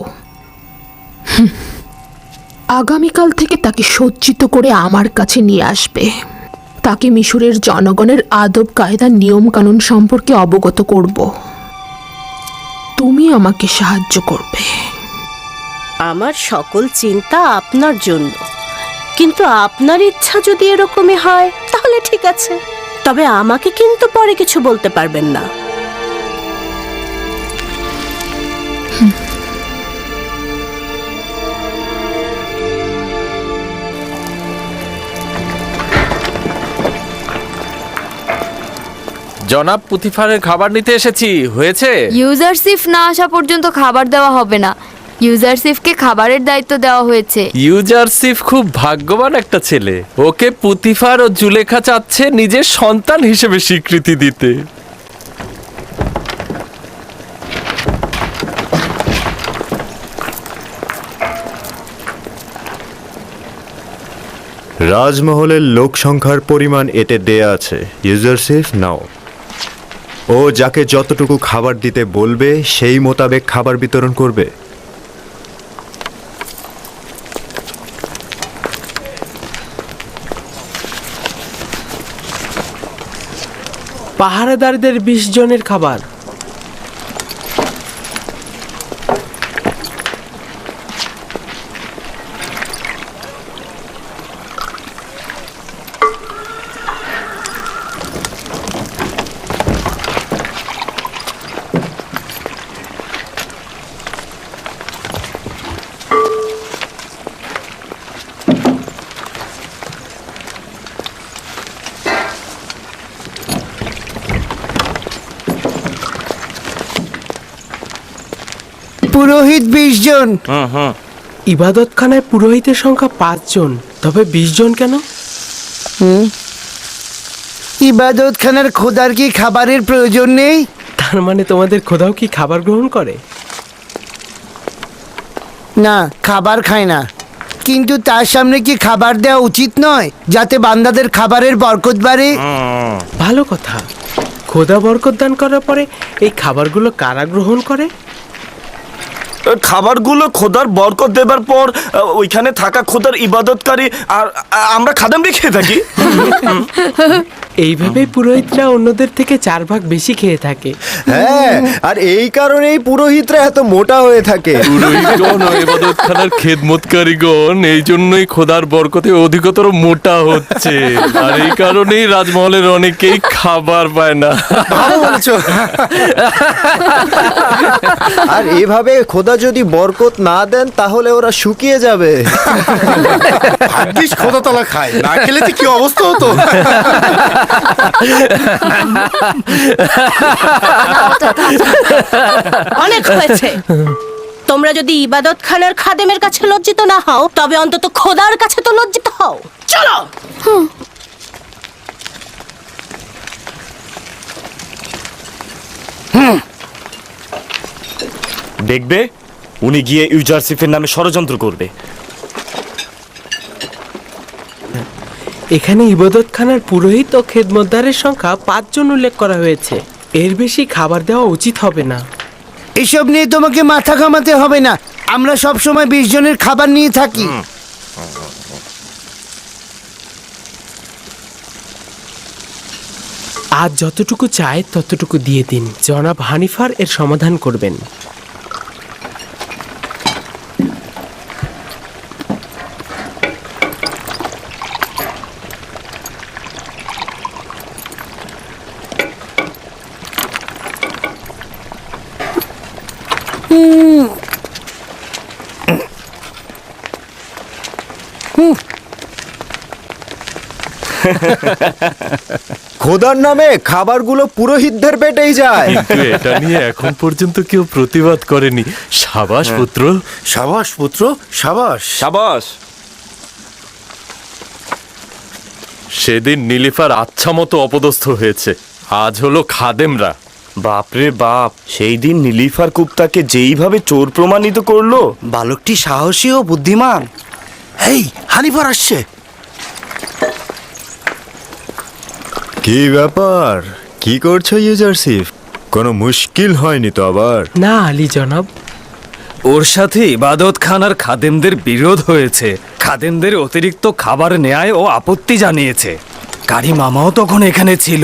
S1: আগামীকাল থেকে তাকে সজ্জিত করে আমার কাছে নিয়ে আসবে। তাকে মিশরের জনগণের আদব কায়দা নিয়ম কানুন সম্পর্কে অবগত করব। তুমি আমাকে সাহায্য করবে।
S7: আমার সকল চিন্তা আপনার জন্য, কিন্তু আপনার ইচ্ছা যদি এরকমই হয় তাহলে ঠিক আছে। তবে আমাকে কিন্তু পরে কিছু বলতে পারবেন না।
S14: জনাব পুতিফারের খাবার নিতে এসেছি। হয়েছে?
S13: ইউজারসিফ না আসা পর্যন্ত খাবার দেওয়া হবে না। ইউজারসিফকে খাবারের দায়িত্ব দেওয়া হয়েছে।
S14: ইউজারসিফ খুব ভাগ্যবান একটা ছেলে। ওকে পুতিফার ও জুলেখা চাচ্ছে নিজের সন্তান হিসেবে স্বীকৃতি দিতে।
S3: রাজমহলের লোক সংখ্যার পরিমাণ এতে দেয়া আছে। ইউজারসিফ নাও। ও যাকে যতটুকু খাবার দিতে বলবে সেই মোতাবেক খাবার বিতরণ করবে।
S5: পাহারাদারদের 20 জনের খাবার।
S4: পুরোহিত 20 জন।
S5: ইবাদতখানায় পুরোহিতের সংখ্যা 5 জন, তবে 20 জন কেন?
S4: ইবাদতখানার খোদার কি খাবারের প্রয়োজন নেই?
S5: তার মানে তোমাদের খোদাও কি খাবার গ্রহণ করে?
S4: না, খাবার খায় না। কিন্তু তার সামনে কি খাবার দেওয়া উচিত নয়, যাতে বান্দাদের খাবারের বরকত বাড়ে?
S5: ভালো কথা। খোদা বরকত দান করার পরে এই খাবারগুলো কারা গ্রহণ করে?
S10: খাবারগুলো খোদার বরকত দেবার পর ওইখানে থাকা খোদার ইবাদতকারী আর আমরা খাদেমরা খেয়ে থাকি।
S5: এইভাবেই পুরোহিতরা অন্যদের থেকে 4 ভাগ বেশি খেয়ে থাকে।
S3: হ্যাঁ, আর এই কারণেই পুরোহিতরা এত মোটা হয়ে থাকে।
S14: পুরোহিতগণ ও ইবাদতখানার খেদমতকারীগণ এই জন্যই খোদার বরকতে অধিকতর মোটা হচ্ছে। আর এই কারণেই রাজমহলের অনেকেই খাবার পায় না।
S3: ভালো বলছো। আর এভাবে খোদা যদি বরকত না দেন তাহলে ওরা শুকিয়ে যাবে।
S6: ভাগ্যিস খোদাতলা খায়, না খেলে যে কি অবস্থা হতো।
S7: অনেক হয়েছে। তোমরা যদি ইবাদত খানার খাদেমের কাছে লজ্জিত না হও তবে অন্তত খোদার কাছে তো লজ্জিত হও। চলো।
S10: দেখবে উনি গিয়ে ইউজারসিফের নামে ষড়যন্ত্র করবে।
S5: এখানে ইবাদতখানার পুরোহিত ও খেদমতদারের সংখ্যা 5 জন উল্লেখ করা হয়েছে। এর বেশি খাবার দেওয়া উচিত হবে না।
S4: এসব নিয়ে তোমাকে মাথা ঘামাতে হবে না, আমরা সব সময় 20 জনের খাবার নিয়ে থাকি।
S5: আজ যতটুকু চায় ততটুকু দিয়ে দিন, জনাব হানিফার এর সমাধান করবেন।
S3: খোদার নামে খাবারগুলো পুরোহিতদের পেটেই যায়।
S14: কিন্তু এটা নিয়ে এখন পর্যন্ত কেউ প্রতিবাদ করেনি। সাবাস পুত্র,
S4: সাবাস পুত্র, সাবাস।
S10: সাবাস।
S14: সেদিন নীলিফার আচ্ছা মতো অপদস্থ হয়েছে, আজ হলো খাদেমরা।
S10: বাপরে বাপ, সেই দিন নীলিফার কুপ্তাকে যেইভাবে চোর প্রমাণিত করলো।
S4: বালকটি সাহসী ও বুদ্ধিমান। এই হানিফার আসছে।
S3: কি ব্যাপার, কি করছো ইউজারসিফ? কোনো মুশকিল হয়নি তো আবার?
S5: না আলী জনাব,
S9: ওর সাথে ইবাদত খানার খাদেমদের বিরোধ হয়েছে। খাদেমদের অতিরিক্ত খাবার নেয় ও আপত্তি জানিয়েছে। কারি মামাও তখন এখানে ছিল।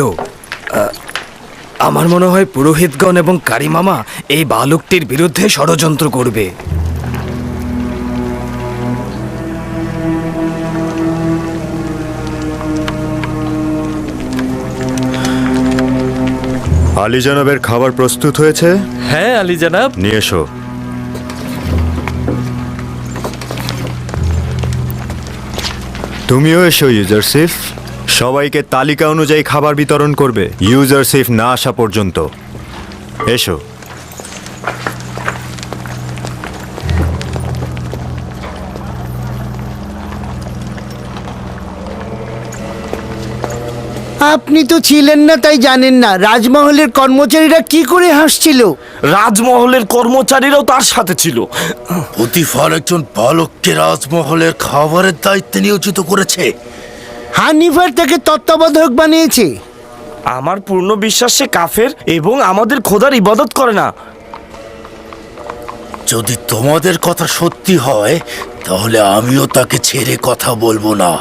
S9: আমার মনে হয় পুরোহিতগণ এবং কারি মামা এই বালকটির বিরুদ্ধে ষড়যন্ত্র করবে।
S3: আলী জনাবের খাবার প্রস্তুত হয়েছে?
S14: হ্যাঁ আলী জনাব।
S3: নিয়ে এসো। তুমিও এসো ইউজারসিফ। সবাইকে তালিকা অনুযায়ী খাবার বিতরণ করবে ইউজারসিফ না আসা পর্যন্ত। এসো।
S4: আপনি তো ছিলেন না তাই জানেন না রাজমহলের কর্মচারীরা কি করে হাসছিল।
S10: রাজমহলের কর্মচারীরাও তার সাথে ছিল।
S9: প্রতিফার একজন বালককে রাজমহলের খাবারের দায়িত্বে নিয়োজিত করেছে।
S4: হানিফার তাকে তত্ত্বাবধায়ক বানিয়েছে।
S10: আমার পূর্ণ বিশ্বাস সে কাফের এবং আমাদের খোদার ইবাদত করে না।
S9: যদি তোমাদের কথা সত্যি হয় তাহলে আমিও তাকে ছেড়ে কথা বলবো না।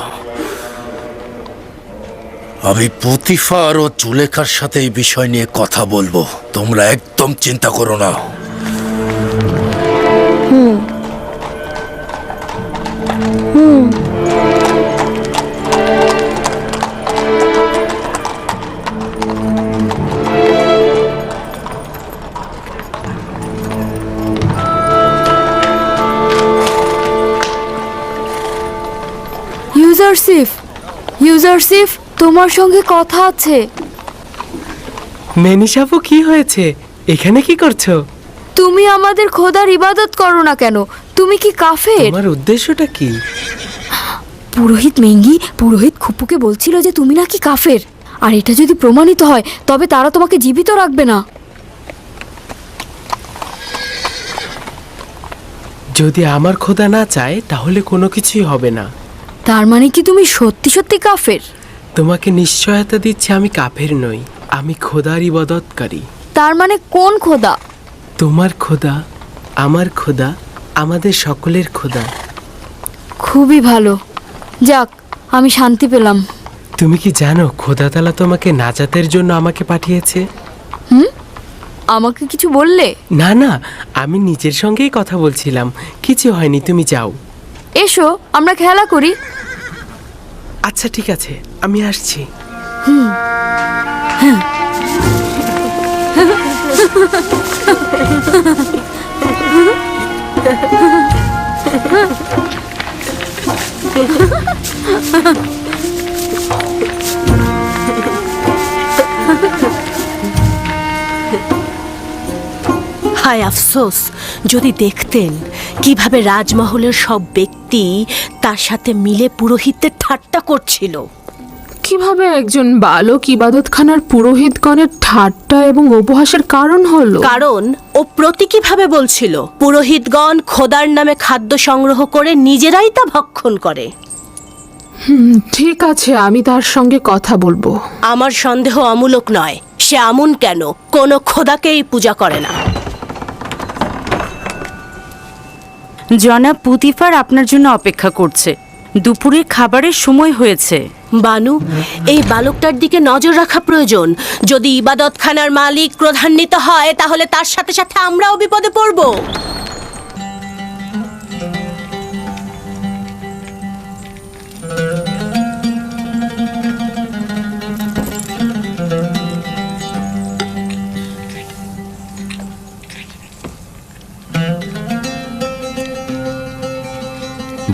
S9: আমি পুতিফার ও জুলেখার সাথে এই বিষয় নিয়ে কথা বলবো, তোমরা একদম চিন্তা করো না।
S13: ইউজারসিফ, ইউজারসিফ, তোমার সঙ্গে কথা আছে।
S5: মেনিসাপু, কি হয়েছে? এখানে কি করছো?
S13: তুমি আমাদের খোদার ইবাদত করো না কেন? তুমি কি কাফের?
S5: তোমার উদ্দেশ্যটা কি?
S13: পুরোহিত মেঙ্গি পুরোহিত খুপুকে বলছিল যে তুমি নাকি কাফের, আর এটা যদি প্রমাণিত হয় তবে তারা তোমাকে জীবিত রাখবে না।
S5: যদি আমার খোদা না চায় তাহলে কোনো কিছুই হবে না।
S13: তার মানে কি তুমি সত্যি সত্যি কাফের?
S5: তোমাকে নিশ্চয়তা দিচ্ছি আমি কাফের নই, আমি খোদার ইবাদতকারী।
S13: তার মানে কোন খোদা?
S5: তোমার খোদা, আমার খোদা, আমাদের সকলের খোদা।
S13: খুবই ভালো, যাক আমি শান্তি পেলাম।
S5: তুমি কি জানো খোদা তাআলা তোমাকে নাজাতের জন্য আমাকে পাঠিয়েছে?
S13: আমাকে কিছু বললে?
S5: না না, আমি নিজের সঙ্গেই কথা বলছিলাম। কিছু হয়নি, তুমি যাও।
S13: এসো আমরা খেলা করি।
S5: আচ্ছা ঠিক আছে, আমি আসছি।
S7: হায় আফসোস, যদি দেখতেন কিভাবে রাজমহলের সব ব্যক্তি তার সাথে মিলে পুরোহিতদের ঠাট্টা করছিল।
S1: কিভাবে একজন বালক ইবাদতখানার পুরোহিতগণের ঠাট্টা এবং উপহাসের কারণ হলো?
S7: কারণ ও প্রতীকীভাবে বলছিল পুরোহিতগণ খোদার নামে খাদ্য সংগ্রহ করে নিজেরাই তা ভক্ষণ করে।
S1: ঠিক আছে, আমি তার সঙ্গে কথা বলবো।
S7: আমার সন্দেহ অমূলক নয়। সে আমুন কেন কোনো খোদাকেই পূজা করে না।
S8: জনাব পুতিফার আপনার জন্য অপেক্ষা করছে। দুপুরে খাবারের সময় হয়েছে।
S7: বানু, এই বালকটার দিকে নজর রাখা প্রয়োজন। যদি ইবাদতখানার মালিক ক্রোধান্বিত হয় তাহলে তার সাথে সাথে আমরাও বিপদে পড়ব।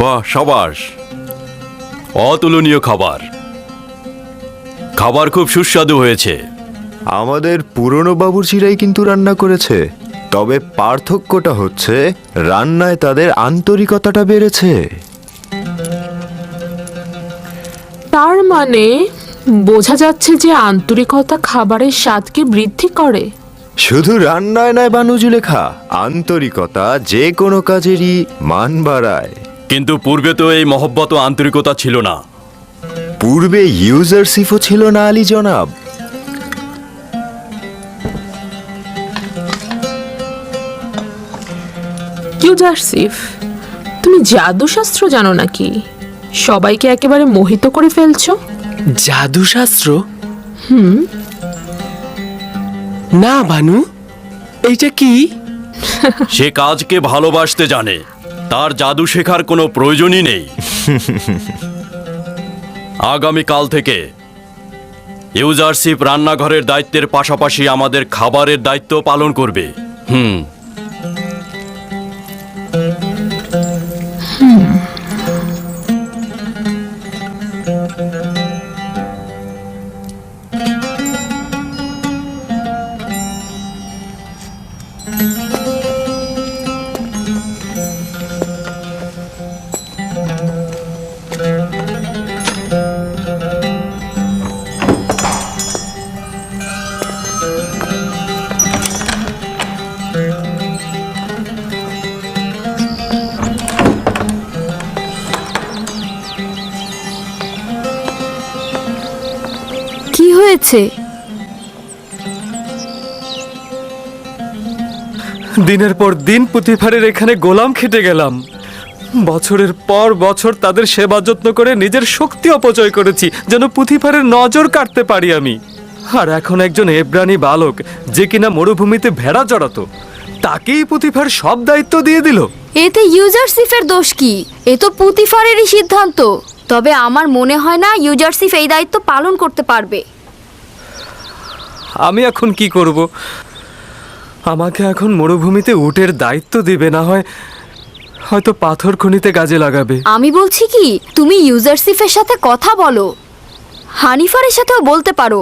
S2: বাহ, সাবাস, অতুলনীয় খাবার। খাবার খুব সুস্বাদু হয়েছে।
S3: আমাদের পুরনো বাবুর্চিরাই কিন্তু রান্না করেছে, তবে পার্থক্যটা হচ্ছে রান্নায় তাদের আন্তরিকতাটা বেড়েছে।
S1: তার মানে বোঝা যাচ্ছে যে আন্তরিকতা খাবারের স্বাদকে বৃদ্ধি করে।
S3: শুধু রান্নায় নয় বানু জুলেখা, আন্তরিকতা যে কোনো কাজেরই মান বাড়ায়।
S2: কিন্তু পূর্বে তো এই মহব্বত ও আন্তরিকতা ছিল না।
S3: পূর্বে ইউজারশিপও ছিল না আলী জনাব।
S1: ইউজারসিফ, তুমি জাদুশাস্ত্র জানো নাকি? সবাইকে একেবারে মোহিত করে ফেলছো।
S5: জাদুশাস্ত্র? না বানু, এইটা কি?
S2: সে কাজকে ভালোবাসতে জানে, তার জাদু শেখার কোনো প্রয়োজনই নেই। আগামীকাল থেকে ইউজারশিপ রান্নাঘরের দায়িত্বের পাশাপাশি আমাদের খাবারের দায়িত্ব পালন করবে।
S13: কি হয়েছে?
S9: দিনের পর দিন পুতিফারের এখানে গোলাম খেটে গেলাম। বছরের পর বছর তাদের সেবা যত্ন করে নিজের শক্তি অপচয় করেছি যেন পুতিফারের নজর কাটতে পারি আমি। আর এখন একজন এব্রানি বালক যে কিনা মরুভূমিতে ভেড়া চড়াতো, তাকেই পুতিফার সব দায়িত্ব দিয়ে দিল।
S13: এতে ইউজারসিফের দোষ কি? এ তো পুতিফারেরই সিদ্ধান্ত। তবে আমার মনে হয় না ইউজারসিফ এই দায়িত্ব পালন করতে পারবে।
S9: আমি এখন কি করব? আমাকে এখন মরুভূমিতে উটের দায়িত্ব দিবে, না হয় হয়তো পাথর খনিতে কাজে লাগাবে।
S13: আমি বলছি কি, তুমি ইউজারসিফের সাথে কথা বলো, হানিফারের সাথেও বলতে পারো।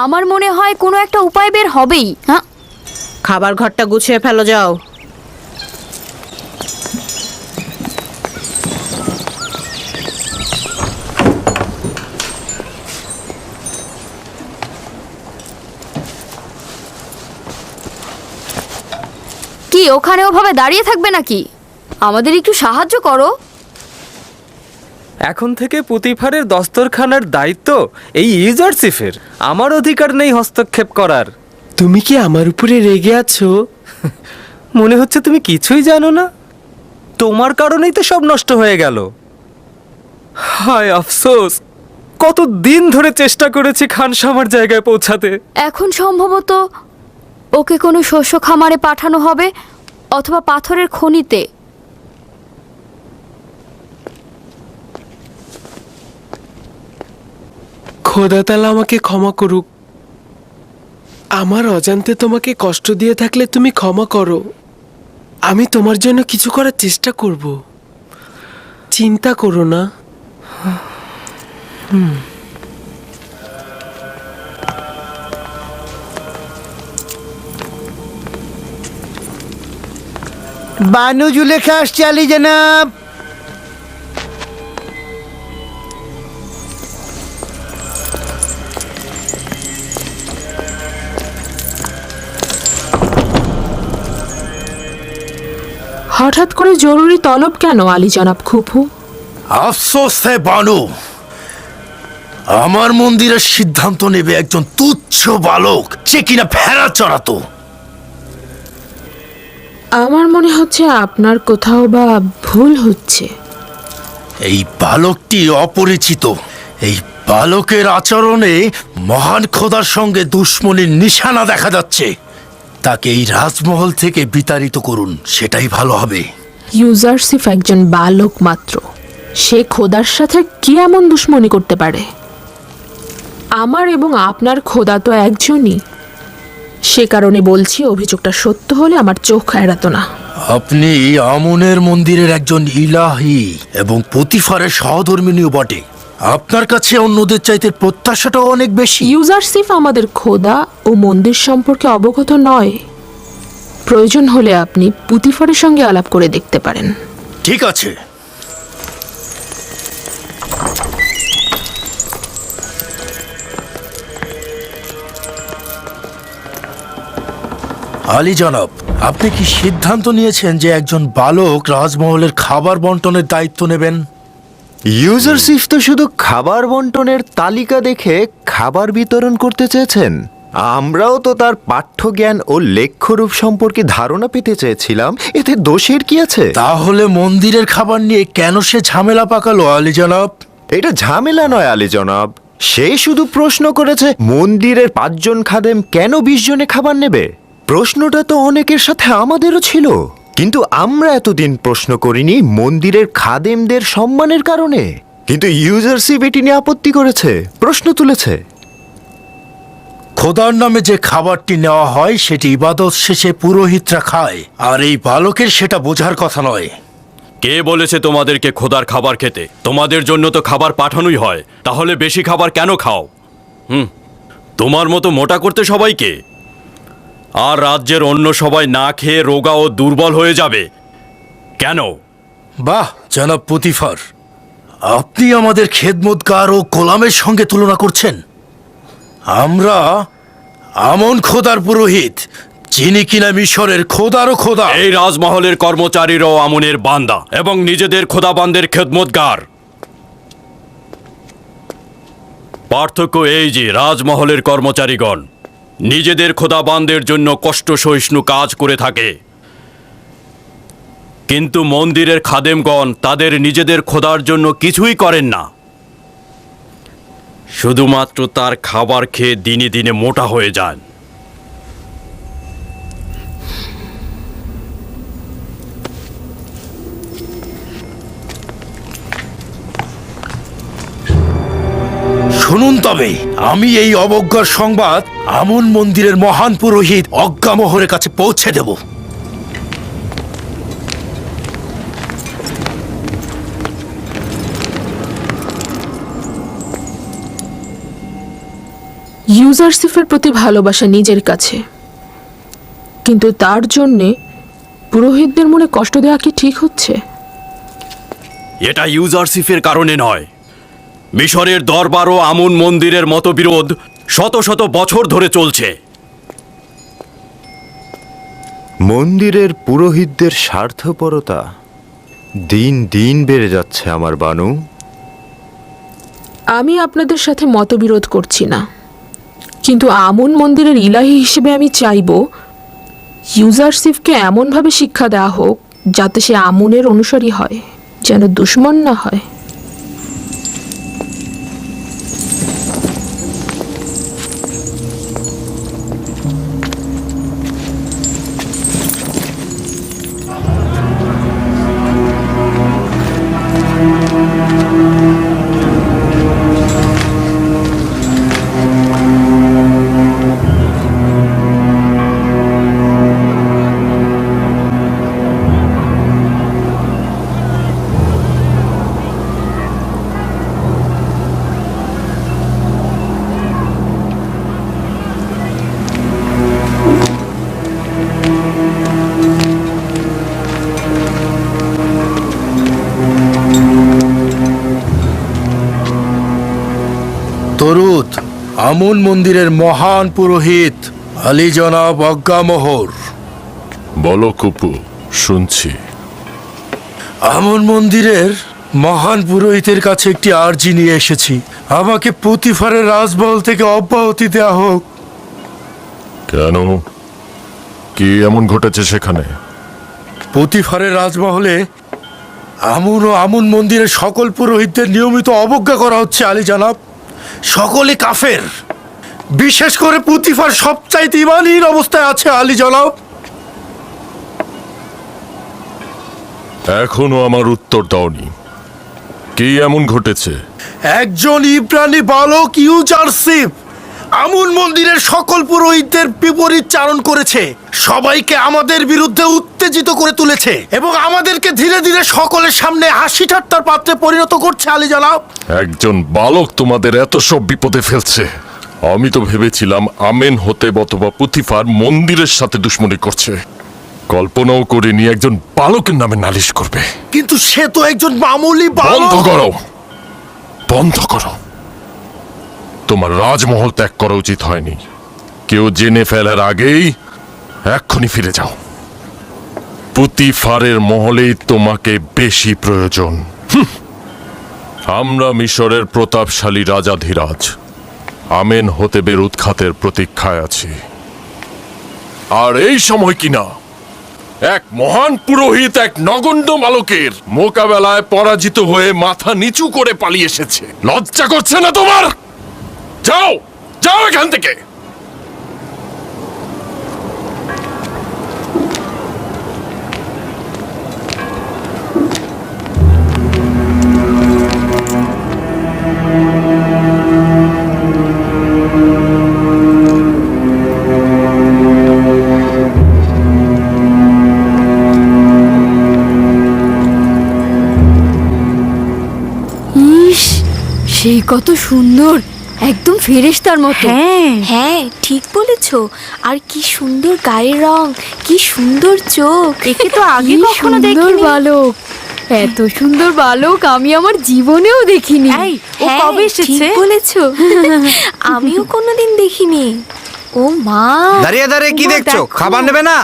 S13: আমার মনে হয় কোনো একটা উপায় বের হবেই। হ্যাঁ,
S7: খাবার ঘরটা গুছিয়ে ফেলো, যাও।
S13: কি ওখানে ওভাবে দাঁড়িয়ে থাকবে নাকি? আমাদের একটু সাহায্য করো।
S9: এখন থেকে পুতিফারের দস্তরখানার দায়িত্ব এই ইউজারসিফের। আমার অধিকার নেই হস্তক্ষেপ করার।
S5: তুমি কি আমার উপরে রেগে আছো?
S9: মনে হচ্ছে তুমি কিছুই জানো না। তোমার কারণেই তো সব নষ্ট হয়ে গেল। হায় আফসোস, কত দিন ধরে চেষ্টা করেছি খানসামার জায়গায় পৌঁছাতে।
S13: এখন সম্ভবত ওকে কোনো শস্য খামারে পাঠানো হবে অথবা পাথরের খনিতে।
S5: খোদা তাআলা আমাকে ক্ষমা করুক। আমার অজান্তে তোমাকে কষ্ট দিয়ে থাকলে তুমি ক্ষমা করো। আমি তোমার জন্য কিছু করার চেষ্টা করব। চিন্তা করো না।
S4: বানু জুলেখা আসছে আলী জনাব।
S1: হঠাৎ করে জরুরি তলব কেন আলী জনাব খুফু?
S4: আফসোস হে বানু, আমার মন্দিরের সিদ্ধান্ত নেবে একজন তুচ্ছ বালক যে কিনা ভেড়া চড়াতো।
S1: আমার মনে হচ্ছে আপনার কোথাও বা ভুল হচ্ছে।
S4: এই বালকটি অপরিচিত। এই বালকের আচরণে মহান খোদার সঙ্গে দুশ্মনীর নিশানা দেখা যাচ্ছে। তাকে এই রাজমহল থেকে বিতাড়িত করুন, সেটাই ভালো হবে।
S1: ইউজারসিফ একজন বালক মাত্র, সে খোদার সাথে কি এমন দুশ্মনী করতে পারে? আমার এবং আপনার খোদা তো একজনই, সে কারণে বলছি অভিযোগটা সত্য হলে আমার চোখ এড়াতো না।
S4: আপনি আমনের মন্দিরের একজন ইলাহি এবং পতিফারের সহধর্মিনীও বটে। আপনার কাছে অন্যদের চাইতে প্রত্যাশাটাও অনেক বেশি।
S1: ইউজারসিফ আমাদের খোদা ও মন্দির সম্পর্কে অবগত নয়। প্রয়োজন হলে আপনি পুতিফারের সঙ্গে আলাপ করে দেখতে পারেন।
S4: ঠিক আছে। আলী জনাব, আপনি কি সিদ্ধান্ত নিয়েছেন যে একজন বালক রাজমহলের খাবার বন্টনের দায়িত্ব নেবেন?
S3: ইউজারসিফ তো শুধু খাবার বন্টনের তালিকা দেখে খাবার বিতরণ করতে চেয়েছেন। আমরাও তো তার পাঠ্যজ্ঞান ও লেখ্যরূপ সম্পর্কে ধারণা পেতে চেয়েছিলাম। এতে দোষের কি আছে?
S4: তাহলে মন্দিরের খাবার নিয়ে কেন সে ঝামেলা পাকালো আলী জনাব?
S3: এটা ঝামেলা নয় আলী জনাব, সে শুধু প্রশ্ন করেছে মন্দিরের 5 জন খাদেম কেন 20 জনে খাবার নেবে। প্রশ্নটা তো অনেকের সাথে আমাদেরও ছিল, কিন্তু আমরা এতদিন প্রশ্ন করিনি মন্দিরের খাদেমদের সম্মানের কারণে। কিন্তু ইউজারসিফ এটি নিয়ে আপত্তি করেছে, প্রশ্ন তুলেছে।
S4: খোদার নামে যে খাবারটি নেওয়া হয় সেটি ইবাদত শেষে পুরোহিতরা খায়, আর এই বালকের সেটা বোঝার কথা নয়।
S2: কে বলেছে তোমাদেরকে খোদার খাবার খেতে? তোমাদের জন্য তো খাবার পাঠানোই হয়, তাহলে বেশি খাবার কেন খাও? তোমার মতো মোটা করতে সবাইকে, আর রাজ্যের অন্য সবাই না খেয়ে রোগা ও দুর্বল হয়ে যাবে কেন?
S4: বাহ জনাব পুতিফার, আপনি আমাদের খেদমতগার ও গোলামের সঙ্গে তুলনা করছেন। আমরা আমন খোদার পুরোহিত, যিনি কিনা মিশরের খোদারও খোদা।
S2: এই রাজমহলের কর্মচারীরাও আমনের বান্দা এবং নিজেদের খোদাবান্দের খেদমতগার। পার্থক্য এই যে রাজমহলের কর্মচারীগণ নিজেদের খোদাবান্দের জন্য কষ্ট সহিষ্ণু কাজ করে থাকে, কিন্তু মন্দিরের খাদেমগণ তাদের নিজেদের খোদার জন্য কিছুই করেন না, শুধুমাত্র তার খাবার খেয়ে দিনে দিনে মোটা হয়ে যান।
S4: শুনুন তবে, আমি এই অবজ্ঞার সংবাদ আমন মন্দিরের মহান পুরোহিত অজ্ঞামোহরের কাছে পৌঁছে দেব।
S1: ইউজারসিফের প্রতি ভালোবাসা নিজের কাছে, কিন্তু তার জন্যে পুরোহিতদের মনে কষ্ট দেওয়া কি ঠিক হচ্ছে?
S2: এটা ইউজারসিফের কারণে নয়, মিশরের দরবার ও আমন মন্দিরের মতবিরোধ শত শত বছর ধরে চলছে।
S3: মন্দিরের পুরোহিতদের স্বার্থপরতা দিন দিন বেড়ে যাচ্ছে আমার বানু।
S1: আমি আপনাদের সাথে মতবিরোধ করছি না, কিন্তু আমন মন্দিরের ইলাহি হিসেবে আমি চাইব ইউজারসিফকে এমনভাবে শিক্ষা দেওয়া হোক যাতে সে আমনের অনুসারী হয়, যেন দুশ্মন না হয়।
S4: তরুদ আমন মন্দিরের মহান পুরোহিত আলী জনাব অজ্ঞামোহর।
S14: বলো কুপু, শুনছি।
S4: আমন মন্দিরের মহান পুরোহিতের কাছে একটি আর্জি নিয়ে এসেছি। আমাকে পুতিফারের রাজমহল থেকে অব্যাহতি দেয়া হোক।
S14: কেন, কি এমন ঘটেছে সেখানে?
S4: পুতিফারের রাজমহলে আমন ও আমন মন্দিরের সকল পুরোহিতদের নিয়মিত অবজ্ঞা করা হচ্ছে আলী জনাব। সকলে কাফের, বিশেষ করে পুতিফার সবচাইতে ইমানহীন অবস্থায় আছে আলী জনাব।
S14: এখনো আমার উত্তর দাওনি, কি এমন ঘটেছে?
S4: একজন ইব্রানি বালক ইউজারসিফ আমন মন্দিরের সকল পুরোহিতদের বিপরীত চারণ করেছে, সবাইকে আমাদের বিরুদ্ধে উত্তেজিত করে তুলেছে এবং আমাদেরকে ধীরে ধীরে সকলের সামনে হাসি ঠাট্টার পাত্রে পরিণত করছে আলী জনাব।
S14: একজন বালক তোমাদের এত সব বিপদে ফেলছে? আমি তো ভেবেছিলাম আমেন হতে অথবা পুতিফার মন্দিরের সাথে দুশ্মনী করছে। কল্পনাও করিনি একজন বালকের নামে নালিশ করবে।
S4: কিন্তু সে তো একজন মামুলি
S14: বন্ধ
S4: বালক।
S14: করো, বন্ধ করো। তোমার রাজমহল ত্যাগ করা উচিত হয়নি। কেউ জেনে ফেলার আগেই এক্ষুনি ফিরে যাও। পুতিফারের মহলেই তোমাকে বেশি প্রয়োজন। আমরা মিশরের প্রতাপশালী রাজাধিরাজ আমেন হতেবের উৎখাতের প্রতীক্ষায় আছি। আর এই সময় কিনা এক মহান পুরোহিত এক নগণ্য বালকের মোকাবেলায় পরাজিত হয়ে মাথা নিচু করে পালিয়ে এসেছে। লজ্জা করছে না তোমার? যাও, যাও এখান থেকে।
S13: ইস, সেই কত সুন্দর, একদম ফেরেশতার মতো।
S8: হ্যাঁ
S15: হ্যাঁ ঠিক বলেছো। আর কি সুন্দর গায়ের রং, কি সুন্দর চোখ।
S8: একে তো আগে
S13: কি
S8: কখনো
S13: সুন্দর
S8: দেখিনি।
S13: বালক, এত সুন্দর বালক আমি আমার জীবনেও দেখিনি।
S8: এই, ও
S15: হ্যাঁ,
S8: কবে
S15: ঠিক
S8: এসেছে?
S15: বলেছো। আমিও কোনোদিন দেখিনি। ও মা,
S11: দাঁড়িয়ে দাঁড়িয়ে কি
S15: ওমা,
S11: দেখছো?
S15: দেখো।
S11: খাবার নেবে না?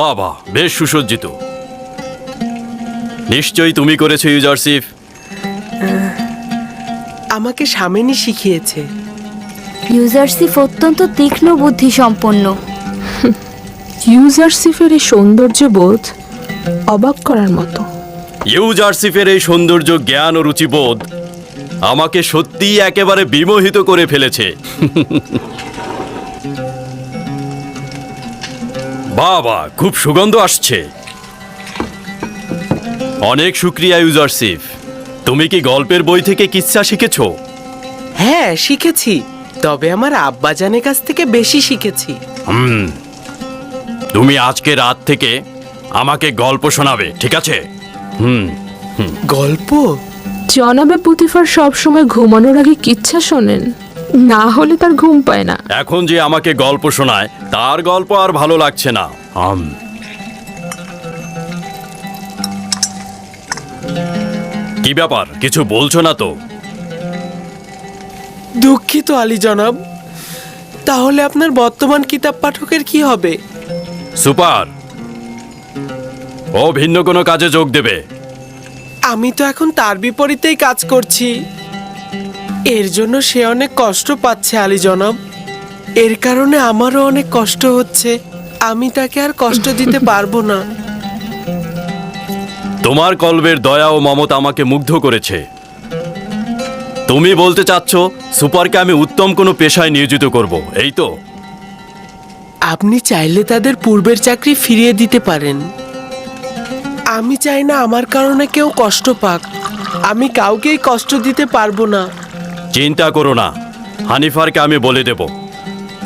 S2: বাবা, বেশ সুসজ্জিত। নিশ্চয়ই তুমি করেছো ইউজারসিফ।
S5: আমাকে সামেনি শিখিয়েছে।
S13: ইউজারসিফ অত্যন্ত তীক্ষ্ণ বুদ্ধি সম্পন্ন।
S1: ইউজারসিফের এই সৌন্দর্য বোধ অবাক করার মতো।
S2: ইউজারসিফের এই সৌন্দর্য, জ্ঞান ও রুচিবোধ আমাকে সত্যিই একেবারে বিমোহিত করে ফেলেছে। বাবা, খুব সুগন্ধ আসছে। অনেক শুক্রিয়া ইউজারসিফ। তুমি কি গল্পের বই থেকে কিচ্ছা শিখেছো?
S5: হ্যাঁ শিখেছি, তবে আমার আব্বাজানের কাছ থেকে বেশি শিখেছি।
S2: তুমি আজকে রাত থেকে আমাকে গল্প শোনাবে, ঠিক আছে?
S5: গল্প?
S1: জনাবে পুতিফার সবসময় ঘুমানোর আগে কিচ্ছা শোনেন, না হলে তার ঘুম পায় না।
S2: এখন যে আমাকে গল্প শোনায় তার গল্প আর ভালো লাগছে না। কি ব্যাপার, কিছু বলছো না তো?
S5: দুঃখিত আলী জনাব। তাহলে আপনার বর্তমান কিতাব পাঠকের কি হবে?
S2: সুপার, ও ভিন্ন কোনো কাজে যোগ দেবে।
S5: আমি তো এখন তার বিপরীতেই কাজ করছি। এর জন্য সে অনেক কষ্ট পাচ্ছে আলী জনাব। এর কারণে আমারও অনেক কষ্ট হচ্ছে। আমি তাকে আর কষ্ট দিতে পারবো না।
S2: তোমার কল্পের দয়া ও মমতা আমাকে মুগ্ধ করেছে। তুমি বলতে চাচ্ছ সুপারকে আমি উত্তম কোনো পেশায় নিয়োজিত করব, এই তো?
S5: আপনি চাইলে তাদের পূর্বের চাকরি ফিরিয়ে দিতে পারেন। আমি চাই না আমার কারণে কেউ কষ্ট পাক। আমি কাউকেই কষ্ট দিতে পারবো না।
S2: চিন্তা করো না, হানিফারকে আমি বলে দেব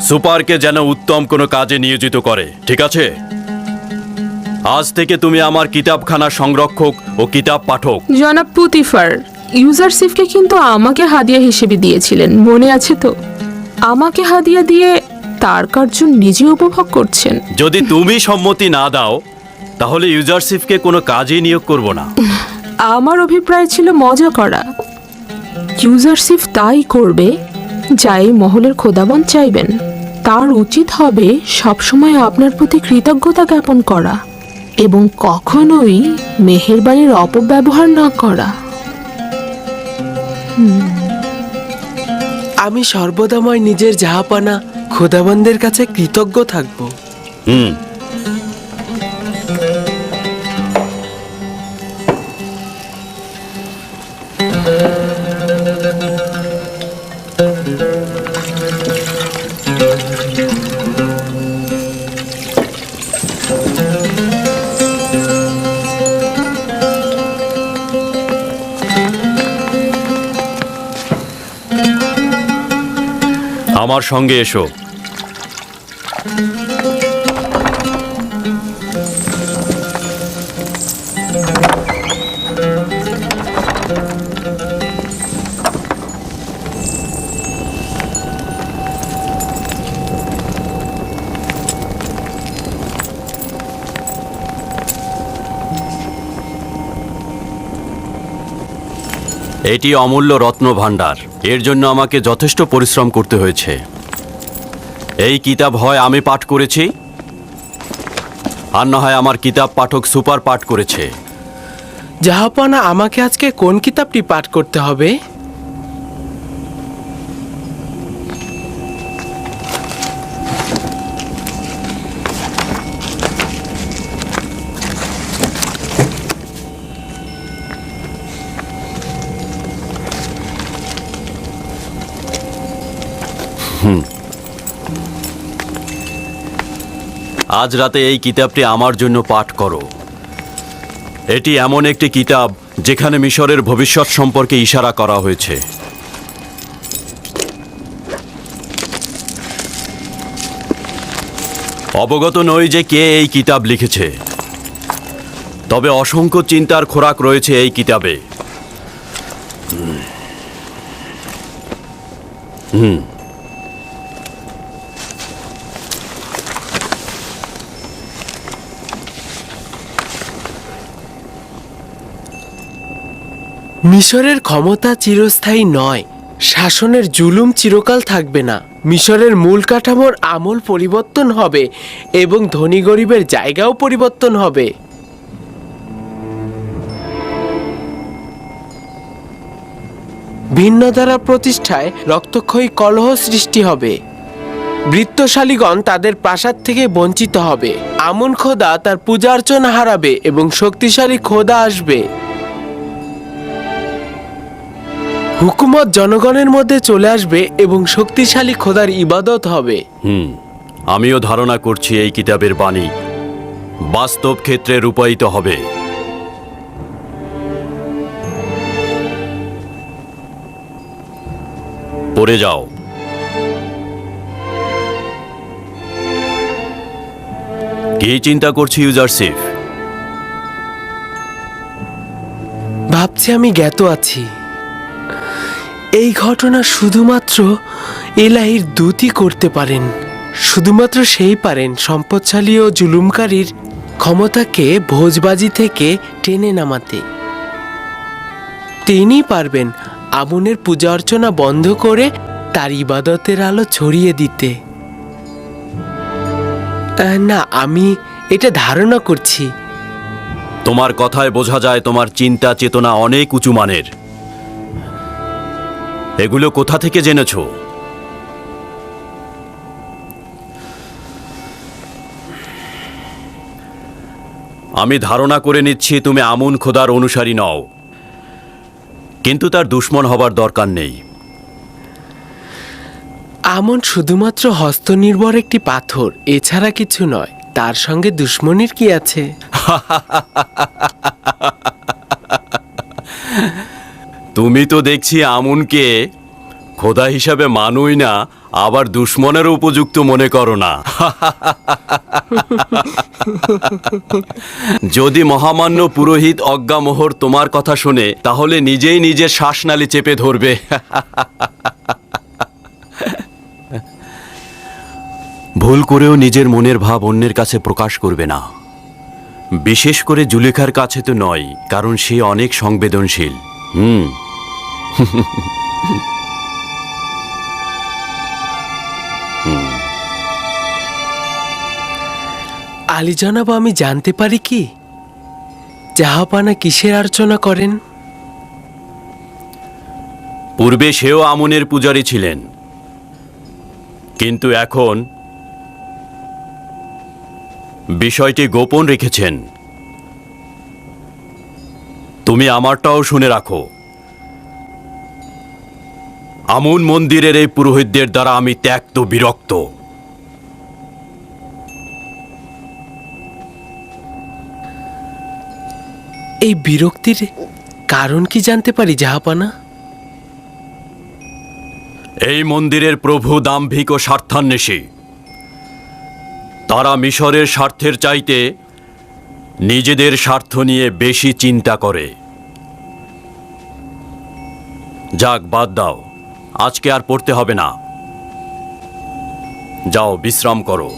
S2: সুপারকে যেন উত্তম কোনো কাজে নিয়োজিত করে, ঠিক আছে? আজ থেকে তুমি আমার কিতাবখানা সংরক্ষক ও কিতাব পাঠক।
S1: জনাব পুতিফার, ইউজারসিফকে কিন্তু আমাকে হাদিয়া হিসেবে দিয়েছিলেন, মনে আছে তো? আমাকে হাদিয়া দিয়ে তার কার্য নিজে উপভোগ করছেন।
S2: যদি তুমি সম্মতি না দাও তাহলে ইউজারসিফকে কোনো কাজেই নিয়োগ করব না।
S1: আমার অভিপ্রায় ছিল মজা করা। ইউজারসিফ তাই করবে যা এই মহলের খোদাবন চাইবেন। তার উচিত হবে সবসময় আপনার প্রতি কৃতজ্ঞতা জ্ঞাপন করা এবং কখনোই মেহেরবানির অপব্যবহার না করা।
S5: আমি সর্বদাময় নিজের জাহাপানা খোদাবন্দের কাছে কৃতজ্ঞ থাকব।
S2: আমার সঙ্গে এসো। এটি অমূল্য রত্ন ভাণ্ডার, এর জন্য আমাকে যথেষ্ট পরিশ্রম করতে হয়েছে। এই কিতাব হয় আমি পাঠ করেছি, আর না হয় আমার কিতাব পাঠক সুপার পাঠ করেছে।
S5: জাহাপানা, আমাকে আজকে কোন কিতাবটি পাঠ করতে হবে?
S2: আজ রাতে এই কিতাবটি আমার জন্য পাঠ করো। এটি এমন একটি কিতাব যেখানে মিশরের ভবিষ্যৎ সম্পর্কে ইশারা করা হয়েছে। অবগত নই যে কে এই কিতাব লিখেছে, তবে অসংখ্য চিন্তার খোরাক রয়েছে এই কিতাবে।
S5: মিশরের ক্ষমতা চিরস্থায়ী নয়, শাসনের জুলুম চিরকাল থাকবে না। মিশরের মূল কাঠামোর আমল পরিবর্তন হবে এবং ধনী গরিবের জায়গাও পরিবর্তন হবে। ভিন্ন ধারা প্রতিষ্ঠায় রক্তক্ষয়ী কলহ সৃষ্টি হবে। বৃত্তশালীগণ তাদের প্রাসাদ থেকে বঞ্চিত হবে। আমুন খোদা তার পূজা অর্চনা হারাবে এবং শক্তিশালী খোদা আসবে। হুকুমত জনগণের মধ্যে চলে আসবে এবং শক্তিশালী খোদার ইবাদত হবে।
S2: আমিও ধারণা করছি এই কিতাবের বাণী বাস্তব ক্ষেত্রে রূপায়িত হবে। পড়ে যাও। কি চিন্তা করছি ইউজারসিফ?
S5: ভাবছি আমি জ্ঞাত আছি। এই ঘটনা শুধুমাত্র এলাহির দূতই করতে পারেন। শুধুমাত্র সেই পারেন সম্পদশালী ও জুলুমকারীর ক্ষমতাকে ভোজবাজি থেকে টেনে নামাতে। তিনি পারবেন আমুনের পূজা অর্চনা বন্ধ করে তার ইবাদতের আলো ছড়িয়ে দিতে। না, আমি এটা ধারণা করছি।
S2: তোমার কথায় বোঝা যায় তোমার চিন্তা চেতনা অনেক উঁচু মানের। এগুলো কোথা থেকে জেনেছো? আমি ধারণা করে নিচ্ছি তুমি আমুন খোদার অনুসারী নও, কিন্তু তার দুশমন হবার দরকার নেই।
S5: আমন শুধুমাত্র হস্তনির্ভর একটি পাথর, এছাড়া কিছু নয়। তার সঙ্গে দুশ্মনীর কি আছে?
S2: তুমি তো দেখছি আমুনকে খোদা হিসাবে মানুই না, আবার দুশ্মনের উপযুক্ত মনে করো না। যদি মহামান্য পুরোহিত অজ্ঞামোহর তোমার কথা শুনে, তাহলে নিজেই নিজের শ্বাসনালী চেপে ধরবে। ভুল করেও নিজের মনের ভাব অন্যের কাছে প্রকাশ করবে না, বিশেষ করে জুলেখার কাছে তো নয়, কারণ সে অনেক সংবেদনশীল।
S5: আলী জনাব, আমি জানতে পারি কি জাহাপানা কিসের অর্চনা করেন?
S2: পূর্বে সেও আমনের পূজারী ছিলেন, কিন্তু এখন বিষয়টি গোপন রেখেছেন। তুমি আমারটাও শুনে রাখো। আমুন মন্দিরের এই পুরোহিতদের দ্বারা আমি ত্যক্ত বিরক্ত।
S5: এই বিরক্তির কারণ কি জানতে পারি জাহাপানা?
S2: এই মন্দিরের প্রভু দাম্ভিক ও স্বার্থান্বেষী। তারা মিশরের স্বার্থের চাইতে নিজেদের স্বার্থ নিয়ে বেশি চিন্তা করে। যাক, বাদ দাও, আজকে আর পড়তে হবে না। যাও, বিশ্রাম করো।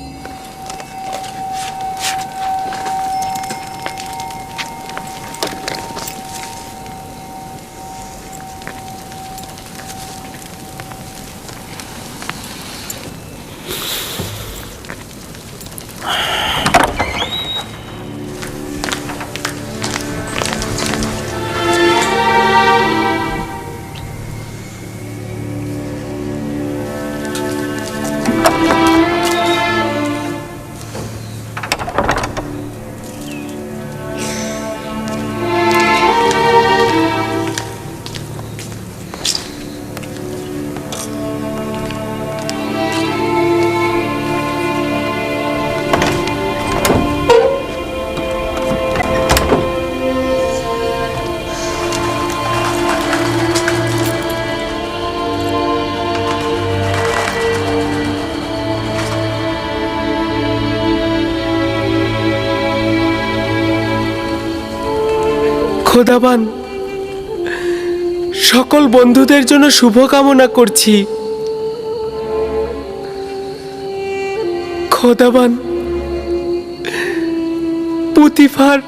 S5: খোদাবান, সকল বন্ধুদের জন্য শুভকামনা করছি। খোদাবান, পুতিফার,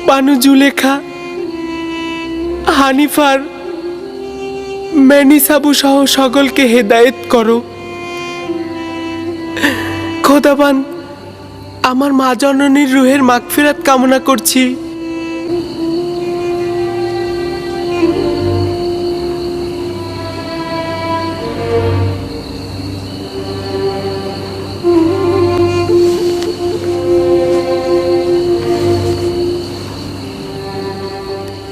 S5: বানু জুলেখা, হানিফার, ম্যানিসাবু সহ সকলকে হেদায়েত করো। খোদাবান, আমার মা জননীর রুহের মাগফিরাত কামনা করছি।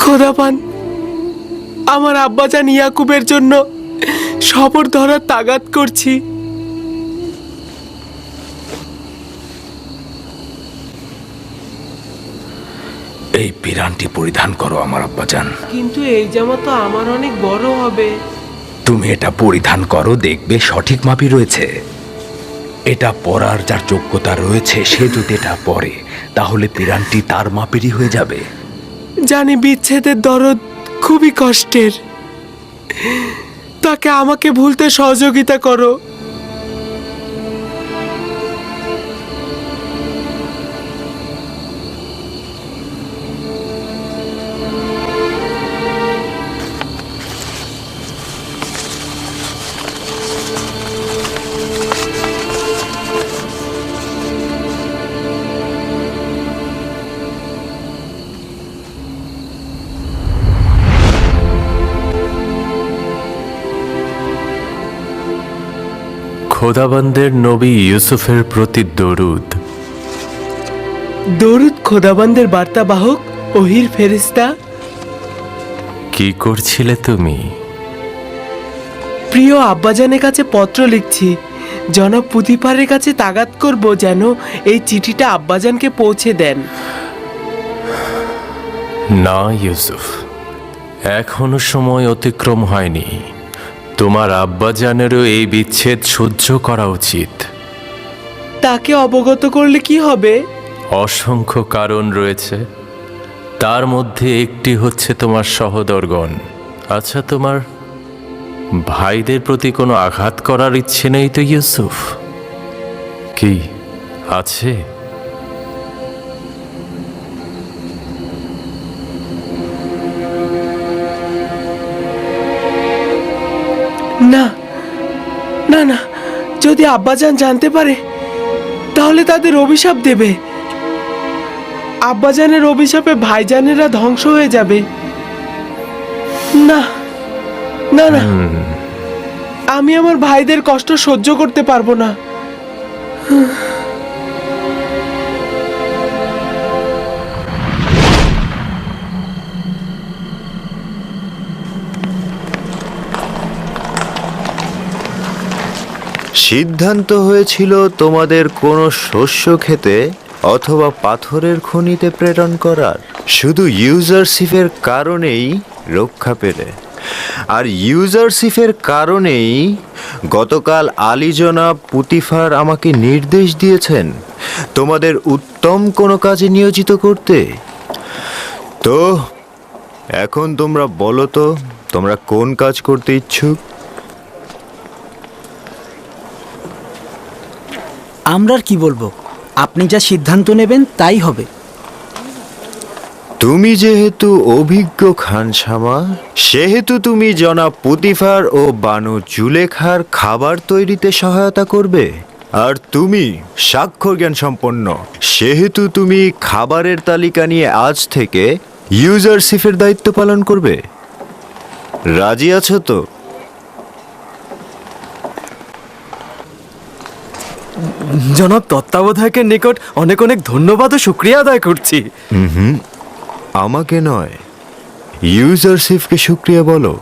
S5: খোদাবান, আমার আব্বাজান ইয়াকুবের জন্য সবর ধরার তাগাদ করছি।
S4: এই পিরানটি পরিধান করো আমার আব্বাজান।
S5: কিন্তু এই জামা তো আমার অনেক বড় হবে।
S4: তুমি এটা পরিধান করো, দেখবে সঠিক মাপই রয়েছে। এটা পরার যার যোগ্যতা রয়েছে, সে যদি এটা পরে, তাহলে পিরানটি তার মাপেরই হয়ে যাবে।
S5: জানি বিচ্ছেদের দরদ খুবই কষ্টের, তাকে আমাকে ভুলতে সহযোগিতা করো।
S16: খোদাবন্দের নবী ইউসুফের প্রতি দরুদ।
S5: দরুদ খোদাবন্দের বার্তাবাহক ওহির ফেরেশতা।
S16: কি করছিলে তুমি?
S5: প্রিয় আব্বাজানের কাছে পত্র লিখছি। জনাব পুতিফারের কাছে তাগাদ করব যেন এই চিঠিটা আব্বাজানকে পৌঁছে দেন।
S16: না ইউসুফ, এখনো সময় অতিক্রম হয়নি। তোমার আব্বাজানেরও এই বিচ্ছেদ সহ্য করা উচিত।
S5: তাকে অবগত করলে কি হবে?
S16: অসংখ্য কারণ রয়েছে, তার মধ্যে একটি হচ্ছে তোমার সহোদরগণ। আচ্ছা, তোমার ভাইদের প্রতি কোনো আঘাত করার ইচ্ছে নেই তো ইউসুফ? কি আছে?
S5: না না না, যদি আব্বাজান জানতে পারে তাহলে তাদের অভিশাপ দেবে। আব্বাজানের অভিশাপে ভাইজানেরা ধ্বংস হয়ে যাবে। না না না, আমি আমার ভাইদের কষ্ট সহ্য করতে পারবো না।
S3: সিদ্ধান্ত হয়েছিল তোমাদের কোনো শস্য খেতে অথবা পাথরের খনিতে প্রেরণ করার, শুধু ইউজারশিপের কারণেই রক্ষা পেলে। আর ইউজারশিপের কারণেই গতকাল আলী জনাব পুতিফার আমাকে নির্দেশ দিয়েছেন তোমাদের উত্তম কোনো কাজে নিয়োজিত করতে। তো এখন তোমরা বলো তো, তোমরা কোন কাজ করতে ইচ্ছুক?
S5: আমরা আর কি বলবো, আপনি যা সিদ্ধান্ত নেবেন তাই হবে।
S3: তুমি যেহেতু অভিজ্ঞ খানসামা, সেহেতু তুমি জনাব পুতিফার ও বানু জুলেখার খাবার তৈরিতে সহায়তা করবে। আর তুমি স্বাক্ষর জ্ঞান সম্পন্ন, সেহেতু তুমি খাবারের তালিকা নিয়ে আজ থেকে ইউজারশিপের দায়িত্ব পালন করবে। রাজি আছো তো?
S5: জনাব তত্ত্বাবধায়কের নিকট অনেক অনেক ধন্যবাদ ও শুকরিয়া আদায় করছি।
S3: আমাকে নয়, ইউজারশিপকে শুকরিয়া বলো।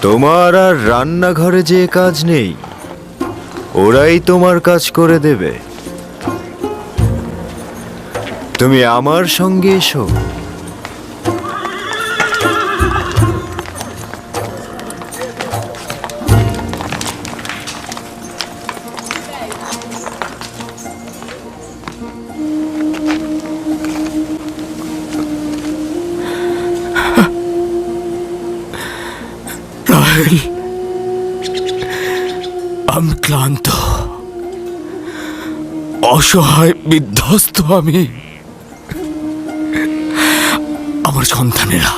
S3: তোমার আর রান্নাঘরে যে কাজ নেই, ওরাই তোমার কাজ করে দেবে। তুমি আমার সঙ্গে এসো।
S4: রাহেল, আমি ক্লান্ত, অসহায়, বিধ্বস্ত। আমি, আমার সন্তানেরা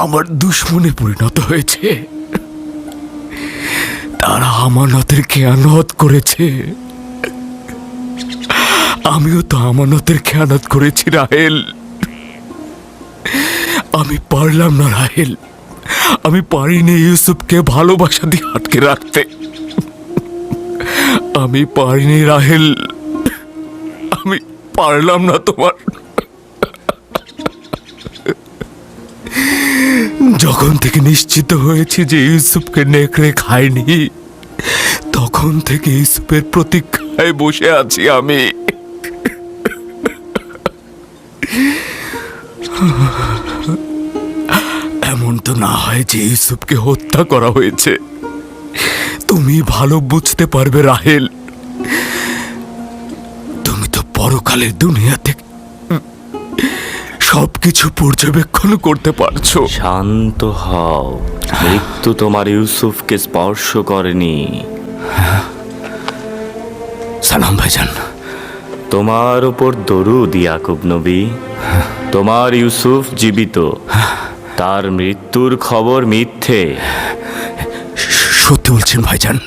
S4: আমার দুশ্মনে পরিণত হয়েছে। তারা আমানতের খেয়ানত করেছে, আমিও তো আমানতের খেয়ানত করেছি রাহেল। আমি পারলাম না রাহেল, আমি পারিনি ইউসুফকে ভালোবাসা দিয়ে আটকে রাখতে। আমি পারিনি রাহেল, আমি পারলাম না তোমার। যখন থেকে নিশ্চিত হয়েছি যে ইউসুফকে নেকড়ে খায়নি, তখন থেকে ইউসুফের প্রতীক্ষায় বসে আছি আমি। এমন তো না হয় যে ইউসুফকে হত্যা করা হয়েছে। তুমি ভালো বুঝতে পারবে রাহেল, তুমি তো পরকালের দুনিয়া থেকে সবকিছু পর্যবেক্ষণ করতে পারছো।
S17: শান্ত হও, মৃত্যু তোমার ইউসুফকে স্পর্শ করেনি।
S4: সালাম ভাইজান।
S17: তোমার উপর দরুদ ইয়াকুব নবী। তোমার ইউসুফ জীবিত, তার মৃত্যুর খবর মিথ্যে।
S4: সত্যি বলছেন ভাইজান?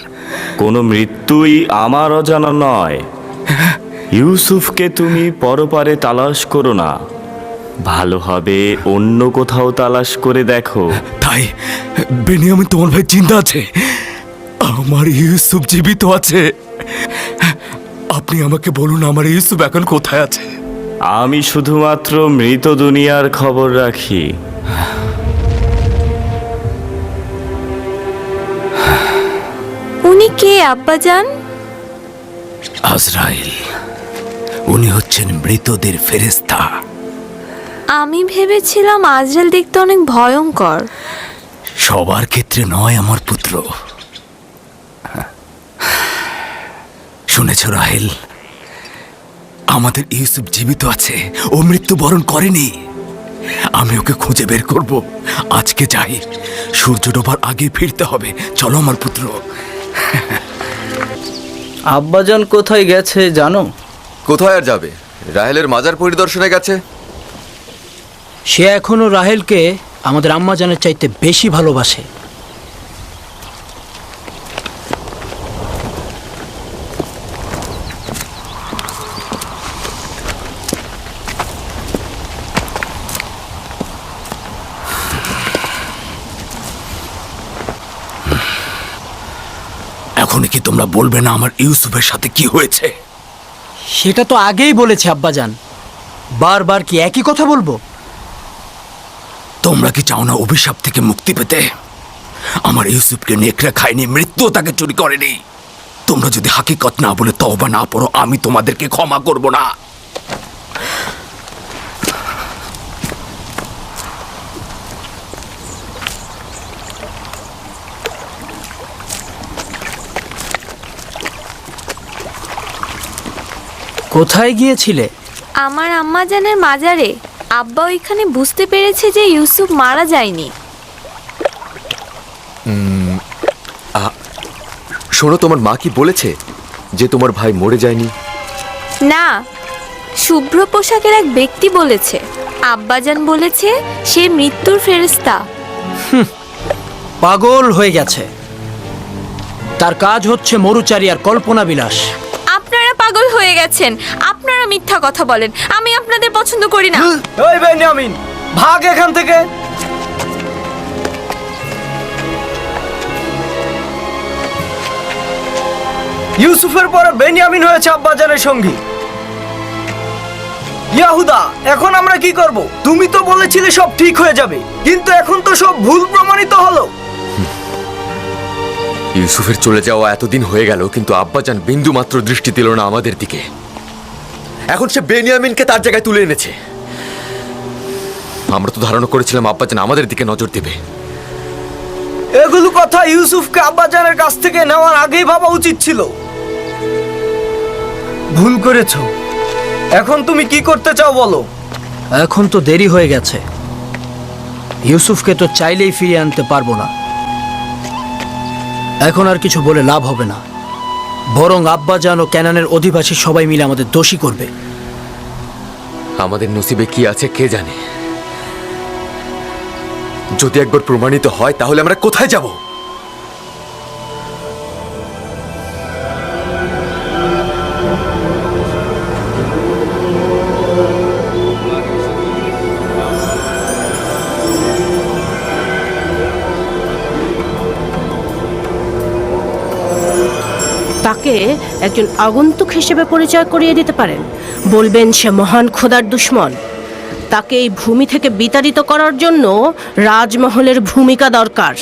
S17: কোনো মৃত্যুই আমার অজানা নয়। ইউসুফকে তুমি পরপারে তালাশ করো না, ভালো হবে অন্য কোথাও তালাশ করে দেখো।
S4: তাই বেনিয়ামিন তোমার ভাই চিন্তা আছে? আমার ইউসুফ জীবিত আছে। আপনি আমাকে বলুন, আমার ইউসুফ এখন কোথায় আছে?
S17: আমি শুধুমাত্র মৃত দুনিয়ার খবর রাখি।
S15: উনি কে আব্বাজান?
S4: আজরাইল, উনি হচ্ছেন মৃতদের ফেরেশতা।
S15: আমি ভেবেছিলাম আজরাইল দেখতে অনেক ভয়ঙ্কর।
S4: সবার ক্ষেত্রে নয় আমার পুত্র। শুনেছ রাহেল, আমাদের ইউসুফ জীবিত আছে, ও মৃত্যুবরণ করেনি। আমি ওকে খুঁজে বের করব। আজকে যাই, সূর্য ডোবার আগে ফিরতে হবে। চলো আমার পুত্র।
S5: আব্বাজান কোথায় গেছে জানো?
S12: কোথায় আর যাবে? রাহেলের মাজার পরিদর্শনে গেছে।
S5: সে এখনো রাহেলকে আমাদের আম্মাজানের চাইতে বেশি ভালোবাসে।
S4: এখন কি তোমরা বলবে না আমার ইউসুফের সাথে কি হয়েছে?
S5: সেটা তো আগেই বলেছে আব্বাজান, বারবার কি একই কথা বলবো?
S4: তোমরা কি চাও না অভিশাপ থেকে মুক্তি পেতে? আমার ইউসুফকে নেকড়ে খায়নি, মৃত্যু তাকে চুরি করেনি। তোমরা যদি হাকিকত না বলে তওবা না পড়ো, আমি তোমাদেরকে ক্ষমা করব না।
S5: কোথায় গিয়েছিলে?
S15: আমার আম্মাজানের মাজারে। আব্বা ওইখানে বুঝতে পেরেছে যে ইউসুফ মারা যায়নি।
S12: শোনো, তোমার মা কি বলেছে যে তোমার ভাই মরে যায়নি?
S15: না, শুভ্র পোশাকের এক ব্যক্তি বলেছে। আব্বাজান বলেছে সে মৃত্যুর ফেরেশতা।
S5: পাগল হয়ে গেছে। তার কাজ হচ্ছে মরুচারী আর কল্পনা বিলাস।
S15: আপনারা পাগল হয়ে গেছেন। আপনারা মিথ্যা কথা বলেন। আমি আপনাদের পছন্দ করি না।
S5: ওই বেনিয়ামিন, ভাগ এখান থেকে। ইউসুফের পরে বেনিয়ামিন হয়েছে আব্বাজানের সঙ্গী। ইয়াহুদা, এখন আমরা কি করব? তুমি তো বলেছিলে সব ঠিক হয়ে যাবে, কিন্তু এখন তো সব ভুল প্রমাণিত হলো।
S12: ইউসুফের চলে যাওয়া এতদিন হয়ে গেল, কিন্তু আব্বাজান বিন্দু মাত্র দৃষ্টি দিল না আমাদের দিকে। এখন সে বেনিয়ামিনকে তার জায়গায় তুলে এনেছে। আমরা তো ধারণা করেছিলাম আব্বাজান আমাদের দিকে নজর দেবে।
S5: এগুলো কথা ইউসুফকে আব্বাজানের কাছ থেকে নেওয়ার আগেই ভাবা উচিত ছিল। ভুল করেছো। এখন তুমি কি করতে চাও বলো? এখন তো দেরি হয়ে গেছে। ইউসুফকে তো চাইলেই ফিরিয়ে আনতে পারবো না। এখন আর কিছু বলে লাভ হবে না, বরং আব্বাজান ও ক্যানানের অধিবাসী সবাই মিলে আমাদের দোষী করবে।
S12: আমাদের নসিবে কি আছে কে জানে। যদি একবার প্রমাণিত হয় তাহলে আমরা কোথায় যাব?
S7: তাকে একজন আগন্তুক হিসেবে পরিচয় করিয়ে দিতে পারেন। বলবেন সে মহান খোদার দুশমন। তাকে এই ভূমি থেকে বিতাড়িত করার জন্য রাজমহলের ভূমিকা দরকার।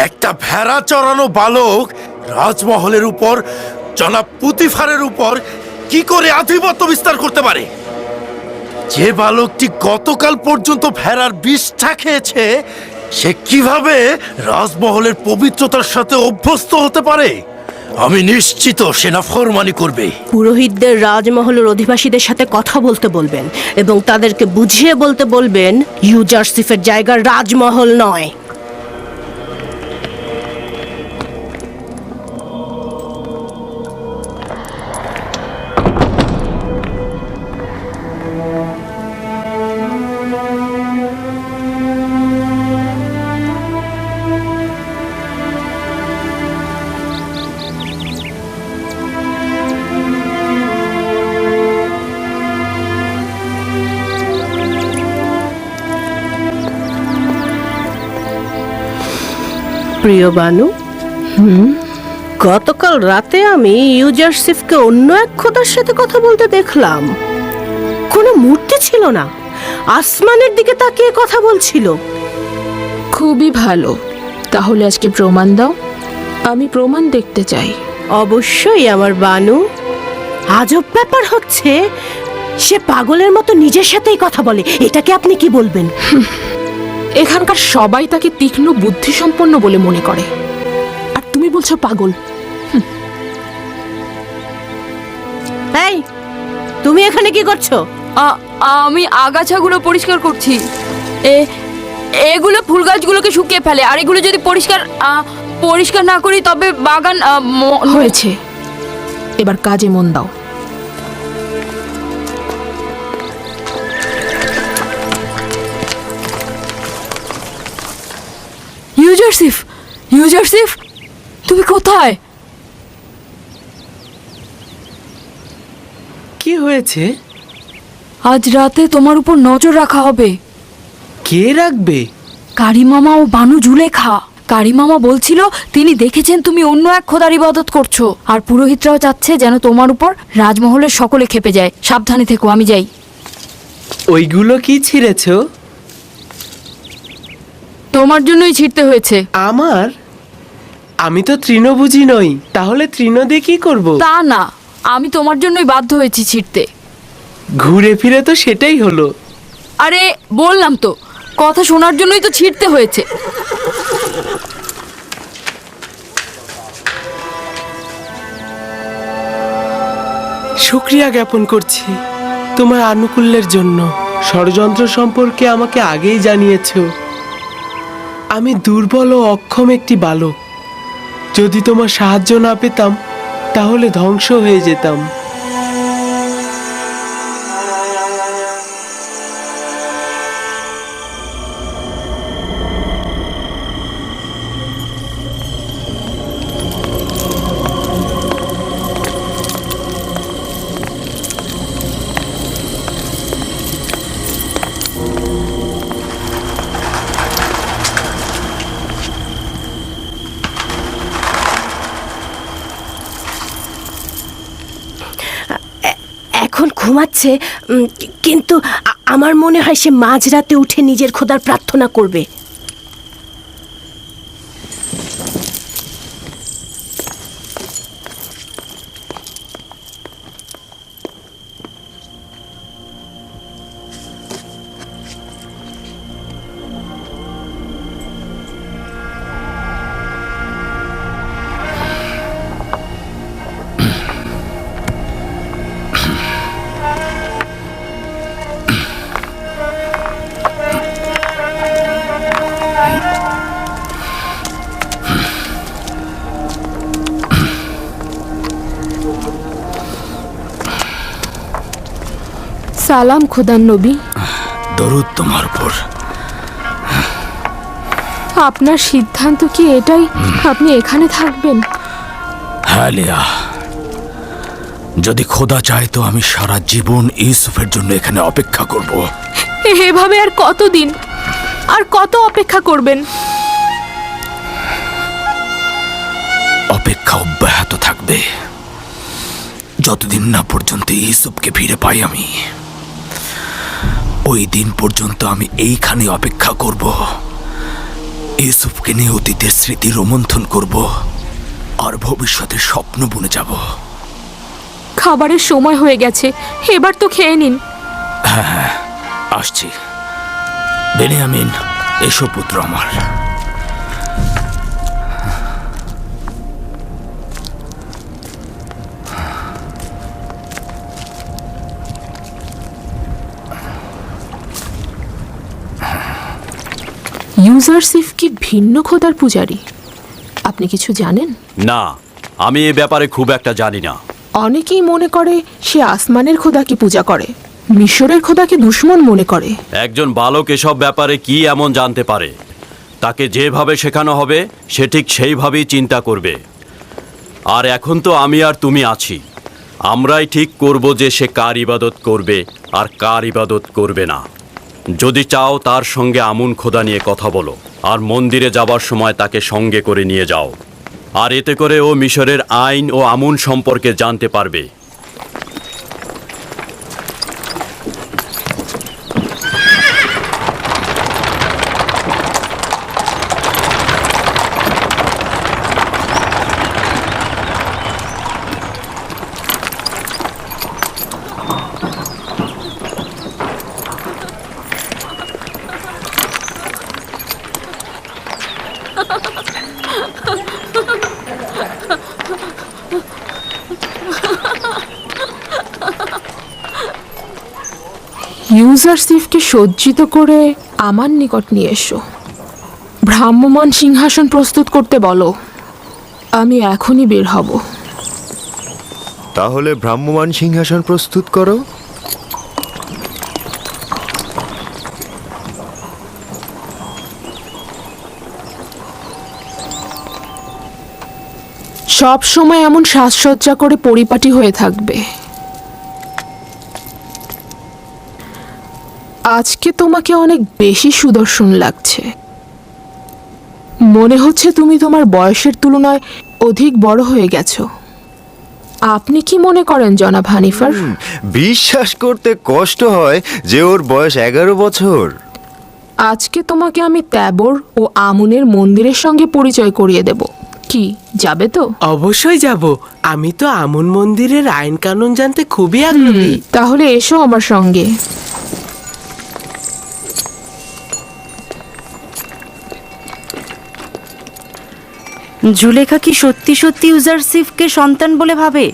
S4: একটা ভেড়া চড়ানো বালক রাজমহলের উপর, জনাব পুতিফারের উপর কি করে আধিপত্য বিস্তার করতে পারে? যে বালকটি গতকাল পর্যন্ত ভেড়ার বিষটা খেয়েছে, সে কিভাবে রাজমহলের পবিত্রতার সাথে অভ্যস্ত হতে পারে? আমি নিশ্চিত সে নাফরমানি করবে।
S7: পুরোহিতদের রাজমহলের অধিবাসীদের সাথে কথা বলতে বলবেন এবং তাদেরকে বুঝিয়ে বলতে বলবেন ইউজারসিফের জায়গা রাজমহল নয়। প্রিয় বানু, গতকাল রাতে আমি ইউজারসিফকে অন্য এক খোদার সাথে কথা বলতে দেখলাম। কোনো মূর্তি ছিল না, আসমানের দিকে তাকিয়ে কথা বলছিল।
S1: খুবই ভালো, তাহলে আজকে প্রমাণ দাও, আমি প্রমাণ দেখতে চাই।
S7: অবশ্যই আমার বানু। আজব ব্যাপার হচ্ছে, সে পাগলের মতো নিজের সাথেই কথা বলে। এটাকে আপনি কি বলবেন?
S1: এখানকার সবাই তাকে তীক্ষ্ণ বুদ্ধিসম্পন্ন বলে মনে করে, আর তুমি বলছো পাগল।
S7: এই, তুমি এখানে কি করছো?
S13: আমি আগাছাগুলো পরিষ্কার করছি। এগুলো ফুল গাছগুলোকে শুকিয়ে ফেলে, আর এগুলো যদি পরিষ্কার না করি তবে বাগান
S1: হয়েছে, এবার কাজে মন দাও।
S13: ইউজারসিফ, তুমি কোথায়?
S5: কি হয়েছে?
S13: আজ রাতে তোমার উপর নজর রাখা হবে।
S5: কে রাখবে?
S13: কারিমামা ও বানু জুলেখা। কারিমামা বলছিল তিনি দেখেছেন তুমি অন্য এক খোদার ইবাদত করছো, আর পুরোহিতরাও চাচ্ছে যেন তোমার উপর রাজমহলের সকলে খেপে যায়। সাবধানে থেকো, আমি যাই।
S5: ওইগুলো কি ছিঁড়েছ?
S13: তোমার জন্যই ছিঁড়তে হয়েছে।
S5: আমার? আমি তো তৃণভোজী নই, তাহলে তৃণ দিয়ে কি করব?
S13: তা না, আমি তোমার জন্যই বাধ্য হয়েছি ছিঁড়তে।
S5: ঘুরে ফিরে তো সেটাই হলো।
S13: আরে বললাম তো, কথা শোনার জন্যই তো ছিঁড়তে হয়েছে।
S5: শুকরিয়া জ্ঞাপন করছি তোমার আনুকূল্যের জন্য। ষড়যন্ত্র সম্পর্কে আমাকে আগেই জানিয়েছো। আমি দুর্বল ও অক্ষম একটি বালক। যদি তোমার সাহায্য না পেতাম তাহলে ধ্বংস হয়ে যেতাম।
S7: এখন ঘুমাচ্ছে, কিন্তু আমার মনে হয় সে মাঝরাতে উঠে নিজের খোদার প্রার্থনা করবে।
S1: সালাম খোদার নবী।
S4: দরুদ তোমার উপর।
S1: আপনার সিদ্ধান্ত কি এটাই, আপনি এখানে থাকবেন?
S4: হ্যাঁ লিয়া, যদি খোদা চায় তো আমি সারা জীবন ইউসুফের জন্য এখানে অপেক্ষা করব।
S1: এভাবে আর কতদিন, আর কত অপেক্ষা করবেন?
S4: অপেক্ষা অব্যাহত থাকবে যতদিন না পর্যন্ত ইউসুফকে ফিরে পাই আমি। ওই দিন পর্যন্ত আমি এইখানে অপেক্ষা করব। ইউসুফকে নিয়ে অতীতের স্মৃতি রোমন্থন করব, আর ভবিষ্যতের স্বপ্ন বুনে যাব।
S1: খাবারের সময় হয়ে গেছে, এবার তো খেয়ে নিন।
S4: হ্যাঁ, আসছি। বেনিয়ামিন, এসো পুত্র আমার।
S1: ইউজারসিফ কি ভিন্ন খোদার পূজারী? আপনি কিছু জানেন?
S2: না, আমি এ ব্যাপারে খুব একটা জানি না।
S1: অনেকেই মনে করে সে আসমানের খোদাকে পূজা করে, মিশরের খোদাকে দুশমন মনে করে।
S2: একজন বালক এসব ব্যাপারে কি এমন জানতে পারে? তাকে যেভাবে শেখানো হবে সে ঠিক সেইভাবেই চিন্তা করবে। আর এখন তো আমি আর তুমি আছি, আমরাই ঠিক করব যে সে কার ইবাদত করবে আর কার ইবাদত করবে না। যদি চাও তার সঙ্গে আমুন খোদা নিয়ে কথা বলো, আর মন্দিরে যাবার সময় তাকে সঙ্গে করে নিয়ে যাও, আর এতে করে ও মিশরের আইন ও আমুন সম্পর্কে জানতে পারবে।
S1: ইউজারসিফকে সজ্জিত করে আমার নিকট নিয়ে এসো। ভ্রাম্যমান সিংহাসন প্রস্তুত করতে বলো। আমি এখনই বের হব।
S3: তাহলে ভ্রাম্যমান সিংহাসন প্রস্তুত করো।
S1: সব সময় এমন সাজসজ্জা করে পরিপাটি হয়ে থাকবে। আজকে তোমাকে অনেক বেশি সুদর্শন লাগছে। মনে হচ্ছে তুমি তোমার বয়সের তুলনায় অধিক বড় হয়ে গেছো। আপনি কি মনে করেন জনাব হানিফার?
S3: বিশ্বাস করতে কষ্ট হয় যে ওর বয়স 11 বছর।
S1: আজকে তোমাকে আমি ত্যাবর ও আমুনের মন্দিরের সঙ্গে পরিচয় করিয়ে দেব। কি যাবে তো?
S5: অবশ্যই যাব। আমি তো আমন মন্দিরের আইন কানুন জানতে খুবই আগ্রহী।
S1: তাহলে এসো আমার সঙ্গে।
S8: জুলেখা কি সত্যি সত্যি ইউজারসিফকে সন্তান বলে ভাবে,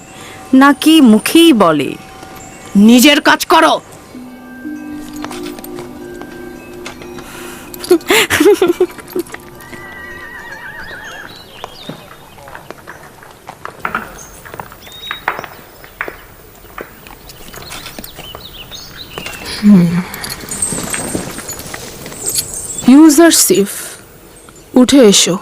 S8: নাকি মুখেই বলে?
S7: নিজের কাজ করো।
S1: ইউজারসিফ, উঠে এসো।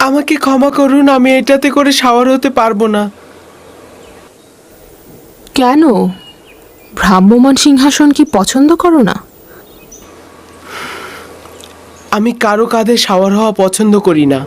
S5: আমাকে ক্ষমা করুন, আমি এটাতে করে শাওয়ার হতে পারবো না।
S1: কেন? ভ্রাম্যমান সিংহাসন কি পছন্দ করো না?
S5: আমি কারো কাঁধে শাওয়ার হওয়া পছন্দ করি না।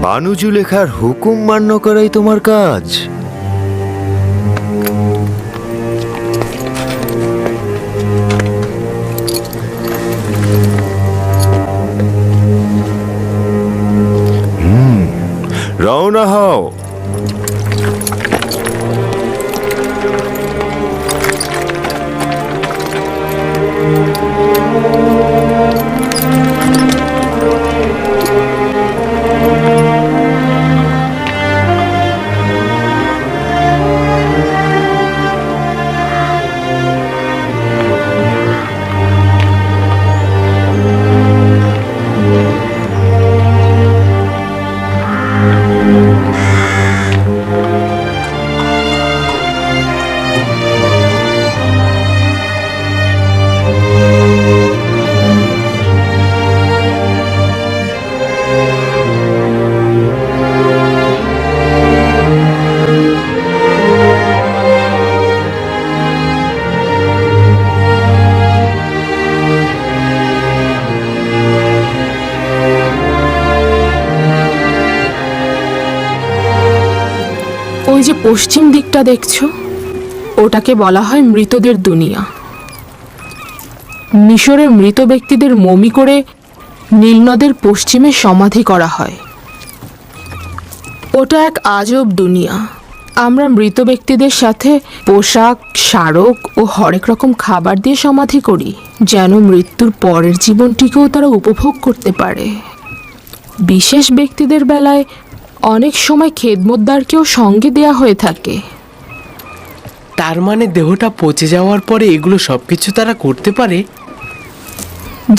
S3: বানু জুলেখার হুকুম মান্য করাই তোমার কাজ। রওনা হও।
S1: ওই যে পশ্চিম দিকটা দেখছো, ওটাকে বলা হয় মৃতদের দুনিয়া। মিশরের মৃত ব্যক্তিদের মমি করে নীলনদের পশ্চিমে সমাধি করা হয়। ওটা এক আজব দুনিয়া। আমরা মৃত ব্যক্তিদের সাথে পোশাক, স্মারক ও হরেক রকম খাবার দিয়ে সমাধি করি, যেন মৃত্যুর পরের জীবনটিকেও তারা উপভোগ করতে পারে। বিশেষ ব্যক্তিদের বেলায় অনেক সময় খেদমতদারকেও সঙ্গে দেয়া হয়ে থাকে।
S5: তার মানে দেহটা পচে যাওয়ার পরে এগুলো সবকিছু তারা করতে পারে?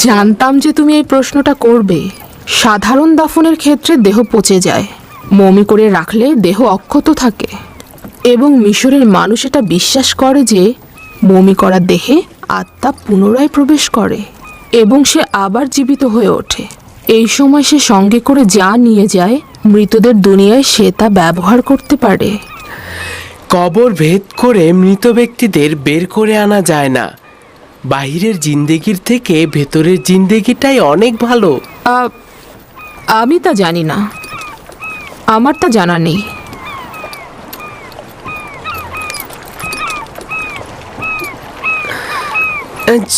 S1: জানতাম যে তুমি এই প্রশ্নটা করবে। সাধারণ দাফনের ক্ষেত্রে দেহ পচে যায়, মমি করে রাখলে দেহ অক্ষত থাকে, এবং মিশরের মানুষ এটা বিশ্বাস করে যে মমি করা দেহে আত্মা পুনরায় প্রবেশ করে এবং সে আবার জীবিত হয়ে ওঠে। এই সময় সে সঙ্গে করে যা নিয়ে যায় মৃতদের দুনিয়ায় সে তা ব্যবহার করতে পারে।
S5: কবর ভেদ করে মৃত ব্যক্তিদের বের করে আনা যায় না। বাহিরের জিন্দেগির থেকে ভেতরের জিন্দেগিটাই অনেক ভালো।
S1: আমি তা জানি না, আমার তা জানা নেই।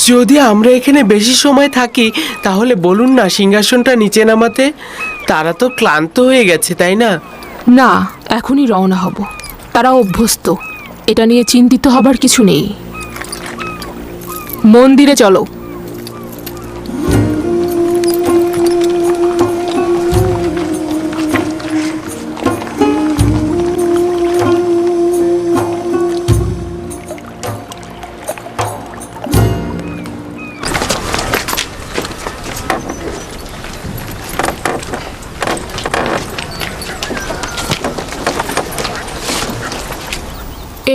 S5: যদি আমরা এখানে বেশি সময় থাকি তাহলে বলুন না সিংহাসনটা নিচে নামাতে। তারা তো ক্লান্ত হয়ে গেছে, তাই না?
S1: না, এখনই রওনা হব। তারা অভ্যস্ত, এটা নিয়ে চিন্তিত হবার কিছু নেই। মন্দিরে চলো।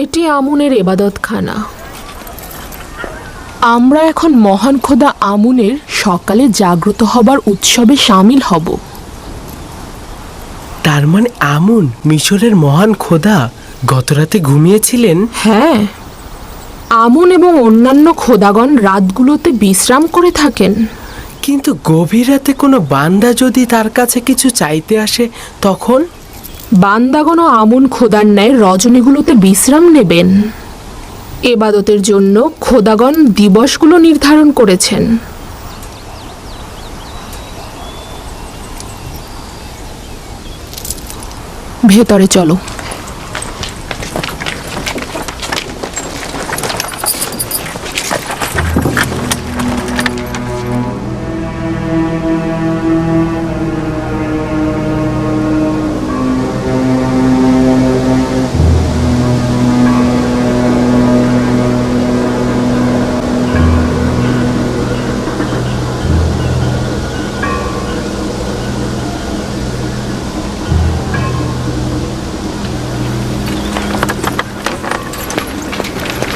S1: এটি আমুনের এবাদতখানা। আমরা এখন মহান খোদা আমুনের সকালে জাগ্রত হবার উৎসবে সামিল হব।
S5: তার মানে আমুন মিশরের মহান খোদা গতরাতে ঘুমিয়েছিলেন?
S1: হ্যাঁ, আমুন এবং অন্যান্য খোদাগণ রাতগুলোতে বিশ্রাম করে থাকেন।
S5: কিন্তু গভীর রাতে কোনো বান্দা যদি তার কাছে কিছু চাইতে আসে তখন?
S1: বান্দাগণ ও আমুন খোদার ন্যায় রজনীগুলোতে বিশ্রাম নেবেন। এবাদতের জন্য খোদাগণ দিবসগুলো নির্ধারণ করেছেন। ভেতরে চলো।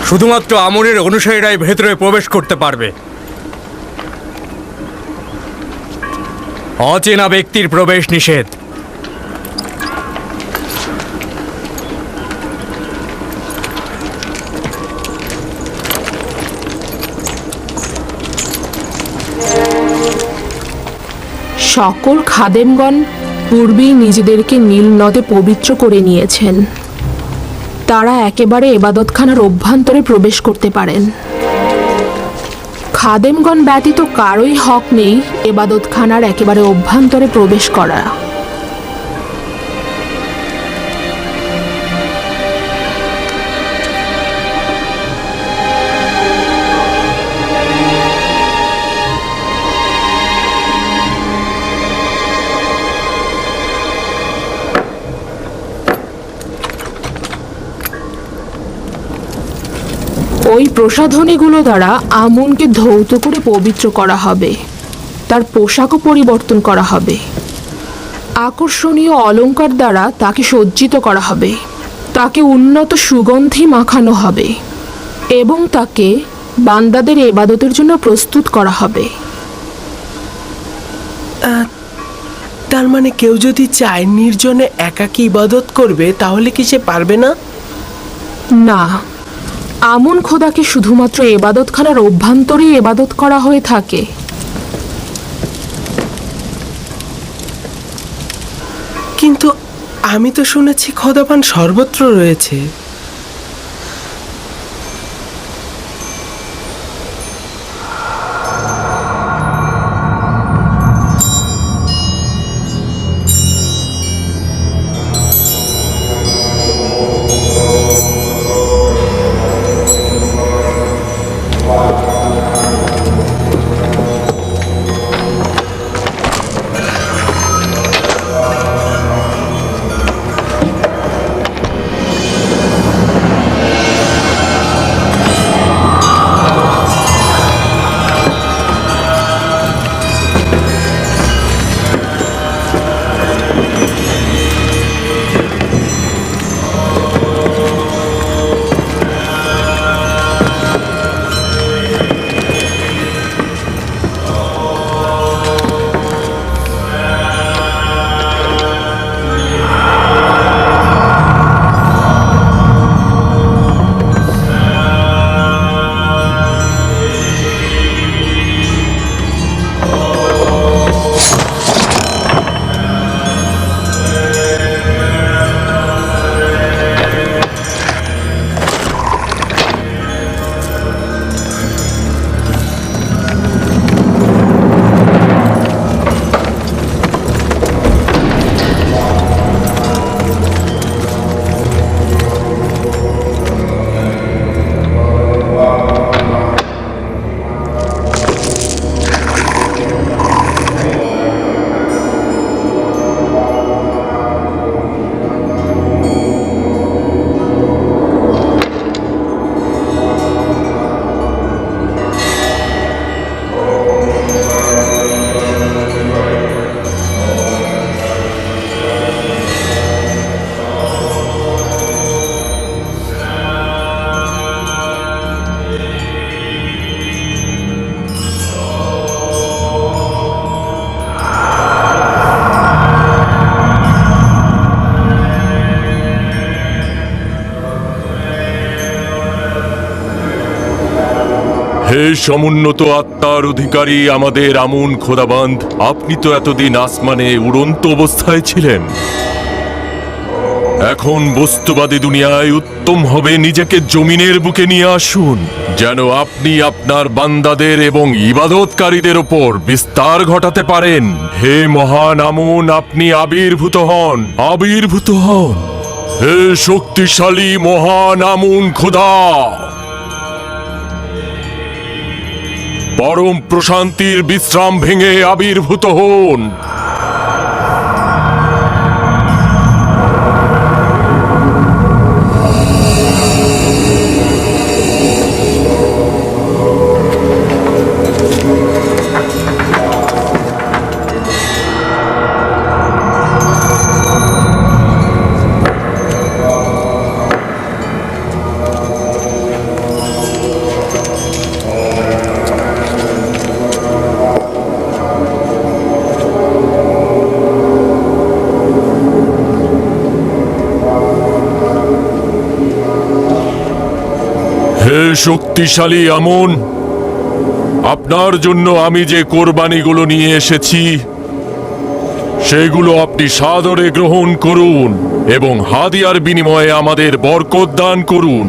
S9: শুধুমাত্র আমুনের অনুসারীরাই ভেতরে প্রবেশ করতে পারবে। অচেনা ব্যক্তির প্রবেশ নিষেধ।
S1: সকল খাদেমগণ পূর্বেই নিজেদেরকে নীল নদে পবিত্র করে নিয়েছেন। তারা একেবারে এবাদতখানার অভ্যন্তরে প্রবেশ করতে পারেন। খাদেমগণ ব্যতীত কারোই হক নেই এবাদতখানার একেবারে অভ্যন্তরে প্রবেশ করা। ওই প্রসাধনীগুলো দ্বারা আমুনকে ধৌত করে পবিত্র করা হবে। তার পোশাকও পরিবর্তন করা হবে। আকর্ষণীয় অলংকার দ্বারা তাকে সজ্জিত করা হবে। তাকে উন্নত সুগন্ধি মাখানো হবে এবং তাকে বান্দাদের ইবাদতের জন্য প্রস্তুত করা হবে।
S5: তার মানে কেউ যদি চায় নির্জনে একাকী ইবাদত করবে তাহলে কি সে পারবে না?
S1: না, আমুন খোদাকে শুধুমাত্র এবাদতখানার অভ্যন্তরেই এবাদত করা হয়ে থাকে।
S5: কিন্তু আমি তো শুনেছি খোদাবান সর্বত্র রয়েছে।
S14: হে সমুন্নত আত্মার অধিকারী আমাদের আমুন খোদাবন্ধ, আপনি তো এতদিন আসমানে উড়ন্ত অবস্থায় ছিলেন। এখন বস্তুবাদী দুনিয়ায় উত্তম হবে নিজেকে জমিনের বুকে নিয়ে আসুন, যেন আপনি আপনার বান্দাদের এবং ইবাদতকারীদের ওপর বিস্তার ঘটাতে পারেন। হে মহান আমুন, আপনি আবির্ভূত হন, আবির্ভূত হন। হে শক্তিশালী মহান আমুন খোদা, পরম প্রশান্তির বিশ্রাম ভেঙে আবির্ভূত হন। হে শক্তিশালী আমুন, আপনার জন্য আমি যে কোরবানিগুলো নিয়ে এসেছি সেগুলো আপনি সাদরে গ্রহণ করুন এবং হাদিয়ার বিনিময়ে আমাদের বরকত দান করুন।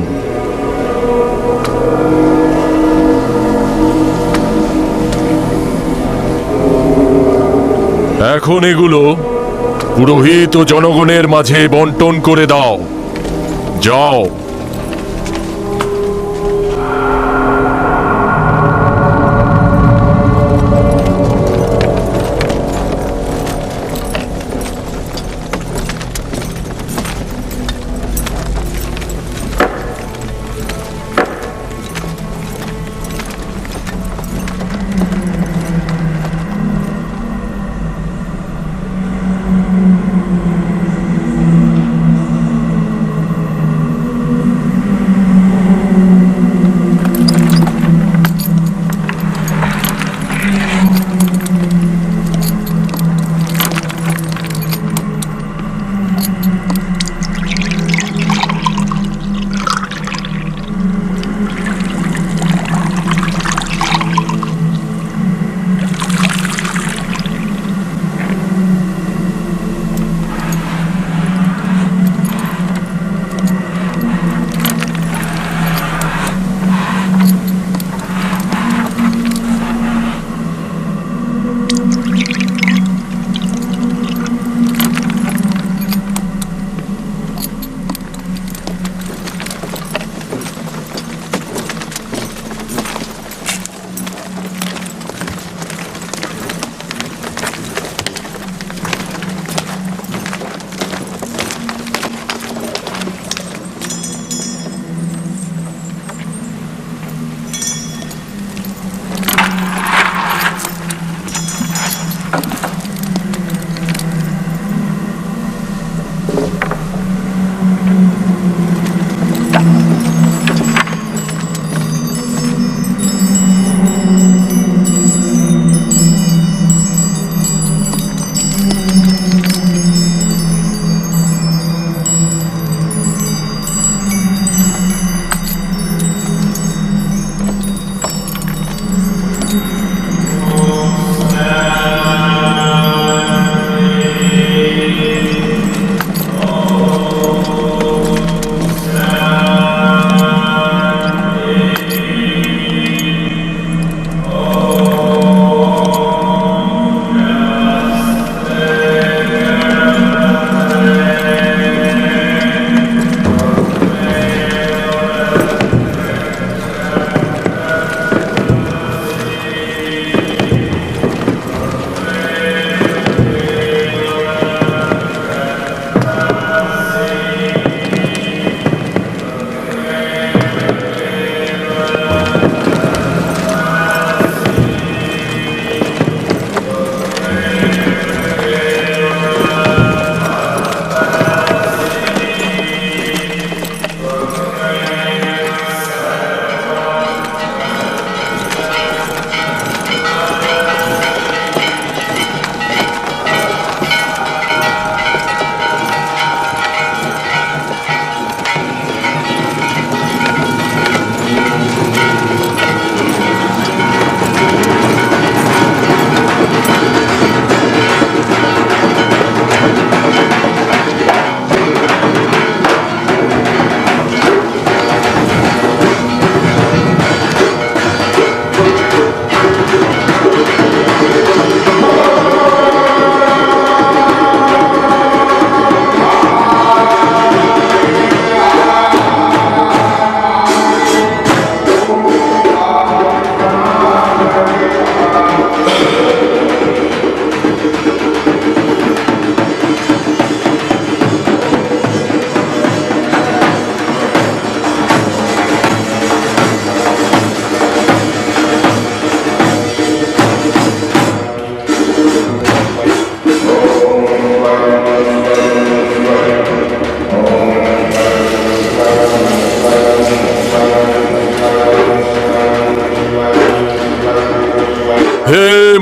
S14: এখন এগুলো পুরোহিত ও জনগণের মাঝে বন্টন করে দাও। যাও।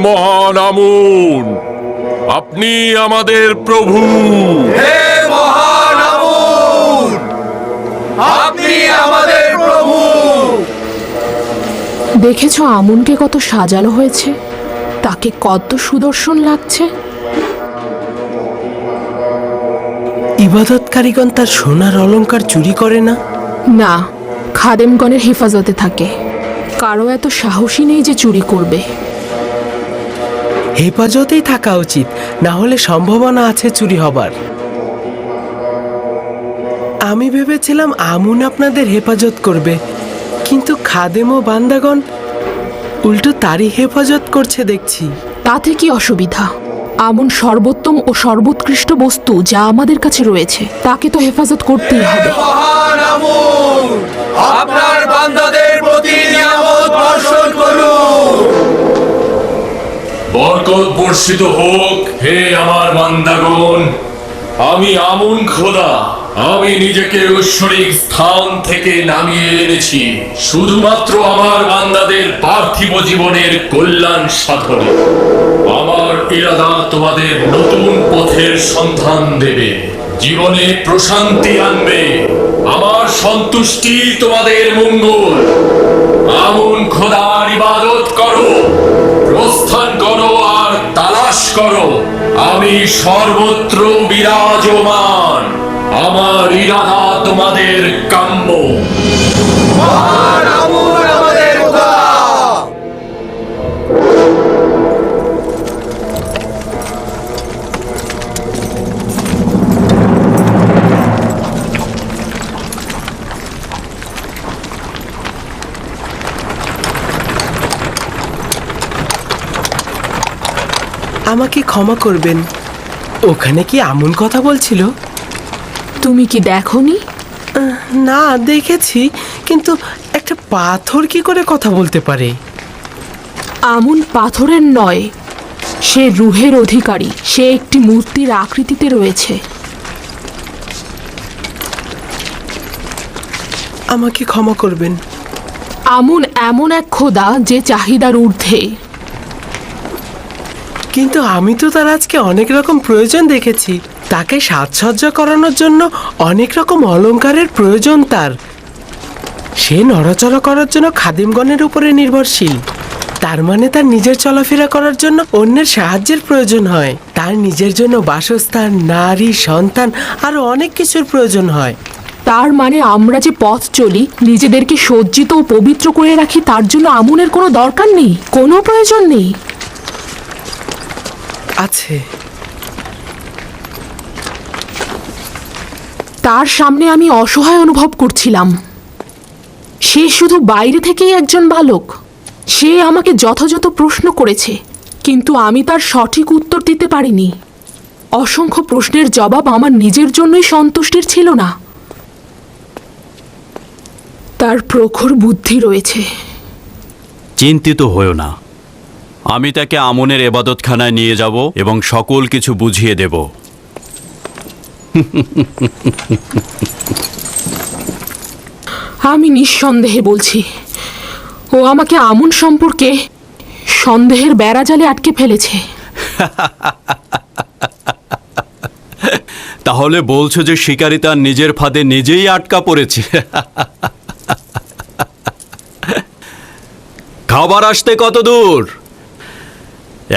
S14: মহান আমুন, আপনি আমাদের প্রভু।
S4: হে মহান আমুন, আপনি আমাদের প্রভু।
S1: দেখেছো আমুনকে কত সাজানো হয়েছে, তাকে কত সুদর্শন লাগছে।
S5: ইবাদতকারীগণ তার সোনার অলংকার চুরি করে না?
S1: না, খাদেমগণের হেফাজতে থাকে। কারো এত সাহসী নেই যে চুরি করবে।
S5: হেফাজতেই থাকা উচিত, না হলে সম্ভাবনা আছে চুরি হবার। আমি ভেবেছিলাম আমুন আপনাদের হেফাজত করবে, কিন্তু খাদেম ও বান্দাগণ উল্টো তারই হেফাজত করছে দেখছি।
S1: তাতে কি অসুবিধা? আমুন সর্বোত্তম ও সর্বোৎকৃষ্ট বস্তু যা আমাদের কাছে রয়েছে, তাকে তো হেফাজত করতেই হবে।
S4: মহান আমুন, আপনার বান্দাদের প্রতি নিয়ামত বর্ষণ করুন।
S14: বরকত বর্ষিত হোক হে আমার বান্দাগণ। আমি আমুন খোদা, আমি নিজেকে ঐশ্বরিক স্থান থেকে নামিয়ে এনেছি শুধুমাত্র আমার বান্দাদের পার্থিব জীবনের কল্যাণ সাধনে। আমার ইরাদা তোমাদের নতুন পথের সন্ধান দেবে, জীবনে প্রশান্তি আনবে। আমার সন্তুষ্টি তোমাদের মঙ্গল। আমুন খোদার ইবাদত করো, প্রস্থান করো আর তালাশ করো। আমি সর্বত্র বিরাজমান, আমার ইরাদা তোমাদের কাম্য।
S4: মহান আমুন আমাদের খোদা।
S5: আমাকে ক্ষমা করবেন, ওখানে কি আমুন কথা বলছিল?
S1: তুমি কি দেখোনি?
S5: না, দেখেছি, কিন্তু একটা পাথর কি করে কথা বলতে পারে?
S1: আমুন পাথরের নয়, সে রুহের অধিকারী। সে একটি মূর্তির আকৃতিতে রয়েছে।
S5: আমাকে ক্ষমা করবেন।
S1: আমুন এমন এক খোদা যে চাহিদার ঊর্ধ্বে।
S5: কিন্তু আমি তো তার আজকে অনেক রকম প্রয়োজন দেখেছি। তাকে সাজসজ্জা করানোর জন্য অনেক রকম অলংকারের প্রয়োজন তার। সে নড়াচড়া করার জন্য খাদিমগণের উপরে নির্ভরশীল। তার মানে তার নিজের চলাফেরা করার জন্য অন্যের সাহায্যের প্রয়োজন হয়। তার নিজের জন্য বাসস্থান, নারী, সন্তান আরো অনেক কিছুর প্রয়োজন হয়।
S1: তার মানে আমরা যে পথ চলি, নিজেদেরকে সজ্জিত ও পবিত্র করে রাখি, তার জন্য আমুনের কোনো দরকার নেই, কোনো প্রয়োজন নেই।
S5: আছে।
S1: তার সামনে আমি অসহায় অনুভব করছিলাম। সে শুধু বাইরে থেকেই একজন বালক। সে আমাকে যথাযথ প্রশ্ন করেছে, কিন্তু আমি তার সঠিক উত্তর দিতে পারিনি। অসংখ্য প্রশ্নের জবাব আমার নিজের জন্যই সন্তুষ্টির ছিল না। তার প্রখর বুদ্ধি রয়েছে।
S2: চিন্তিত হও না, আমি তাকে আমনের এবাদতখানায় নিয়ে যাব এবং সকল কিছু বুঝিয়ে দেব।
S1: আমি নিঃসন্দেহে বলছি, ও আমাকে আমুন সম্পর্কে সন্দেহের বেড়াজালে আটকে ফেলেছে।
S2: তাহলে বলছো যে শিকারী তার নিজের ফাঁদে নিজেই আটকা পড়েছে। খাবার আসতে কত দূর?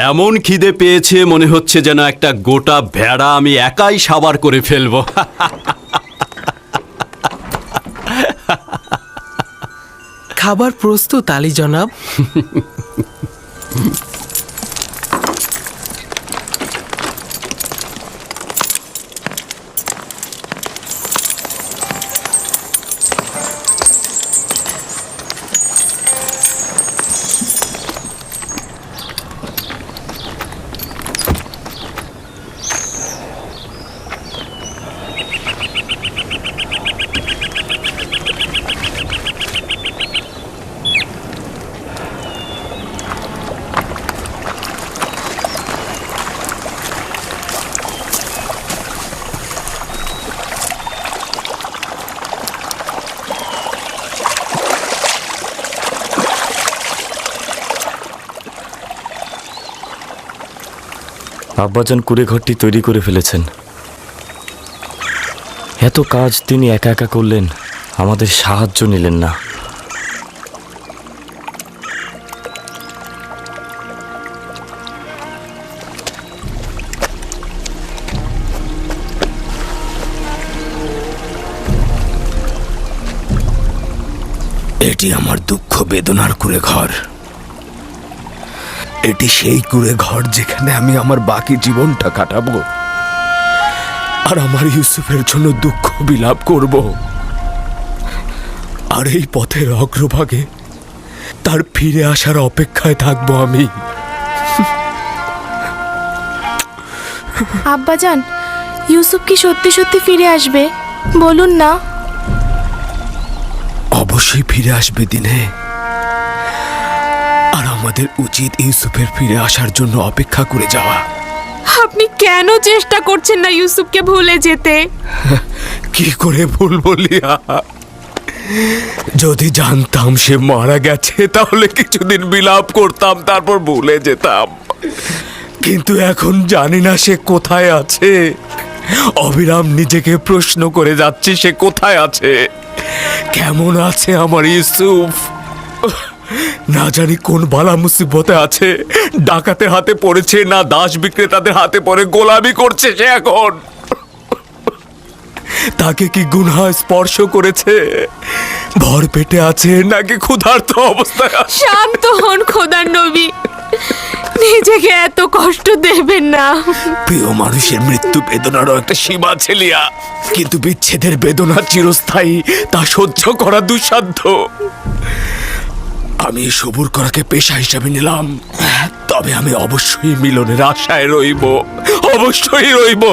S2: এমন খিদে পেয়েছে মনে হচ্ছে যেন একটা গোটা ভেড়া আমি একাই সাবার করে ফেলবো।
S5: খাবার প্রস্তুত আলী জনাব।
S17: আব্বাজান কুড়ে ঘরটি তৈরি করে ফেলেছেন। এত কাজ তিনি একা একা করলেন, আমাদের সাহায্য নিলেন না।
S4: এটি আমার দুঃখ বেদনার কুড়ে ঘর। এটি সেই কুড়ে ঘর যেখানে আমি আমার বাকি জীবনটা কাটাবো আর আমার ইউসুফের জন্য দুঃখ বিলাপ করব। আর এই পথের অগ্রভাগে তার ফিরে আসার অপেক্ষায় থাকবো আমি।
S15: আব্বাজান, ইউসুফ কি সত্যি সত্যি ফিরে আসবে? বলুন না।
S4: অবশ্যই ফিরে আসবে দিনে, আর আমাদের উচিত ইউসুফের ফিরে আসার জন্য অপেক্ষা করে যাওয়া।
S1: আপনি কেন চেষ্টা করছেন না ইউসুফকে ভুলে যেতে?
S4: কি করে ভুলবো লিয়া? যদি জানতাম সে মারা গেছে তাহলে কিছুদিন বিলাপ করতাম, তারপর ভুলে যেতাম। কিন্তু এখন জানি না সে কোথায় আছে। অবিরাম নিজেকে প্রশ্ন করে যাচ্ছি সে কোথায় আছে, কেমন আছে আমার ইউসুফ। না জানি কোন বালা মুসিবতে আছে, ডাকাতের হাতে পড়েছে না দাস বিক্রেতাদের হাতে পড়ে গোলামি করছে সে এখন। তাকে কি গুনাহ স্পর্শ করেছে? ভর পেটে আছে নাকি ক্ষুধার্ত অবস্থায় আছে?
S1: শান্ত হন খোদার নবী, নিজেকে এত কষ্ট দেবেন না।
S4: প্রিয় মানুষের মৃত্যু বেদনারও একটা সীমা আছে লিয়া, কিন্তু বিচ্ছেদের বেদনা চিরস্থায়ী, তা সহ্য করা দুঃসাধ্য। আমি সবুর করাকে পেশা হিসাবে নিলাম, তবে আমি অবশ্যই মিলনের আশায় রইব, অবশ্যই রইব।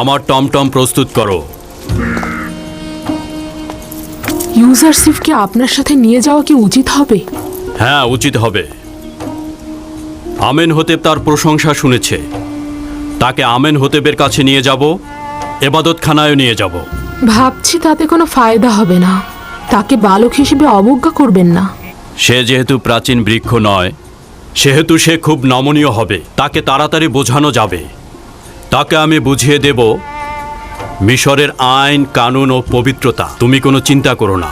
S2: আমার টমটম প্রস্তুত করো।
S1: ইউজারশিপকে আপনার সাথে নিয়ে যাওয়া কি উচিত হবে?
S2: হ্যাঁ, উচিত হবে। আমেন হতেব তার প্রশংসা শুনেছে, তাকে আমেন হতেবের কাছে নিয়ে যাব, এবাদতখানায় নিয়ে যাব।
S1: ভাবছি তাতে কোনো ফায়দা হবে না। তাকে বালক হিসেবে অবজ্ঞা করবেন না।
S2: সে যেহেতু প্রাচীন বৃক্ষ নয়, সেহেতু সে খুব নমনীয় হবে, তাকে তাড়াতাড়ি বোঝানো যাবে। তাকে আমি বুঝিয়ে দেব মিশরের আইন কানুন ও পবিত্রতা। তুমি কোনো চিন্তা করো না।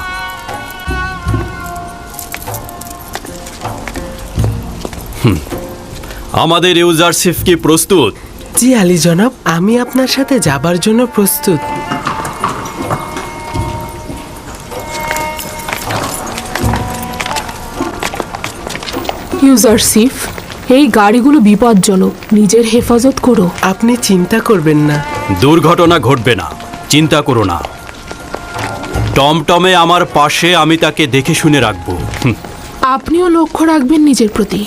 S2: আমাদের ইউজারশিপ কি প্রস্তুত?
S5: জি আলী জনাব, আমি আপনার সাথে যাবার জন্য প্রস্তুত।
S1: ইউজারশিপ, এই গাড়িগুলো বিপজ্জনক, নিজের হেফাজত করো।
S5: আপনি চিন্তা করবেন না,
S2: দুর্ঘটনা ঘটবে না, চিন্তা করো না। টমটমে আমার পাশে, আমি তাকে দেখে শুনে রাখবো।
S1: আপনিও লক্ষ্য রাখবেন নিজের প্রতি।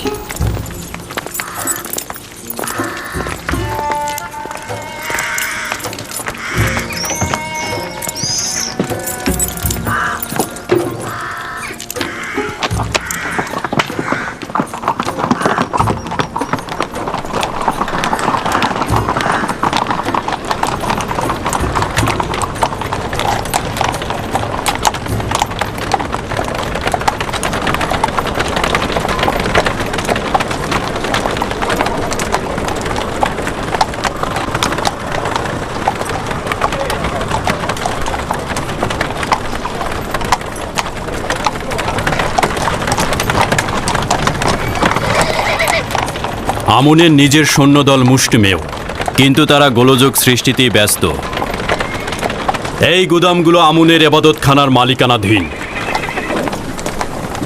S2: আমুনের নিজের সৈন্যদল মুষ্টিমেয়, কিন্তু তারা গোলযোগ সৃষ্টিতেই ব্যস্ত। এই গুদামগুলো আমুনের এবাদতখানার মালিকানাধীন।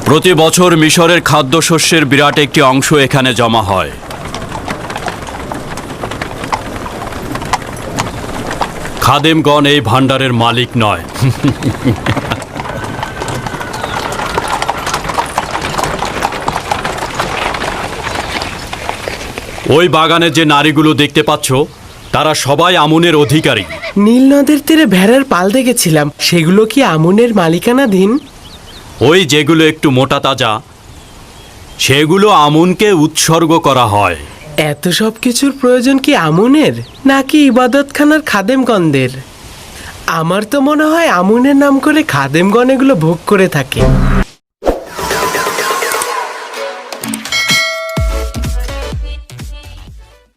S2: প্রতি বছর মিশরের খাদ্যশস্যের বিরাট একটি অংশ এখানে জমা হয়। খাদেমগণ এই ভাণ্ডারের মালিক নয়। ওই বাগানে যে নারীগুলো দেখতে পাচ্ছ তারা সবাই আমুনের অধিকারী।
S5: নীল নদের তীরে ভেড়ার পাল দেখেছিলাম, সেগুলো কি আমুনের মালিকানাধীন?
S2: ওই যেগুলো একটু মোটা তাজা সেগুলো আমুনকে উৎসর্গ করা হয়।
S5: এত সব কিছুর প্রয়োজন কি আমুনের নাকি ইবাদতখানার খাদেমগণদের? আমার তো মনে হয় আমুনের নাম করে খাদেমগণ এগুলো ভোগ করে থাকে।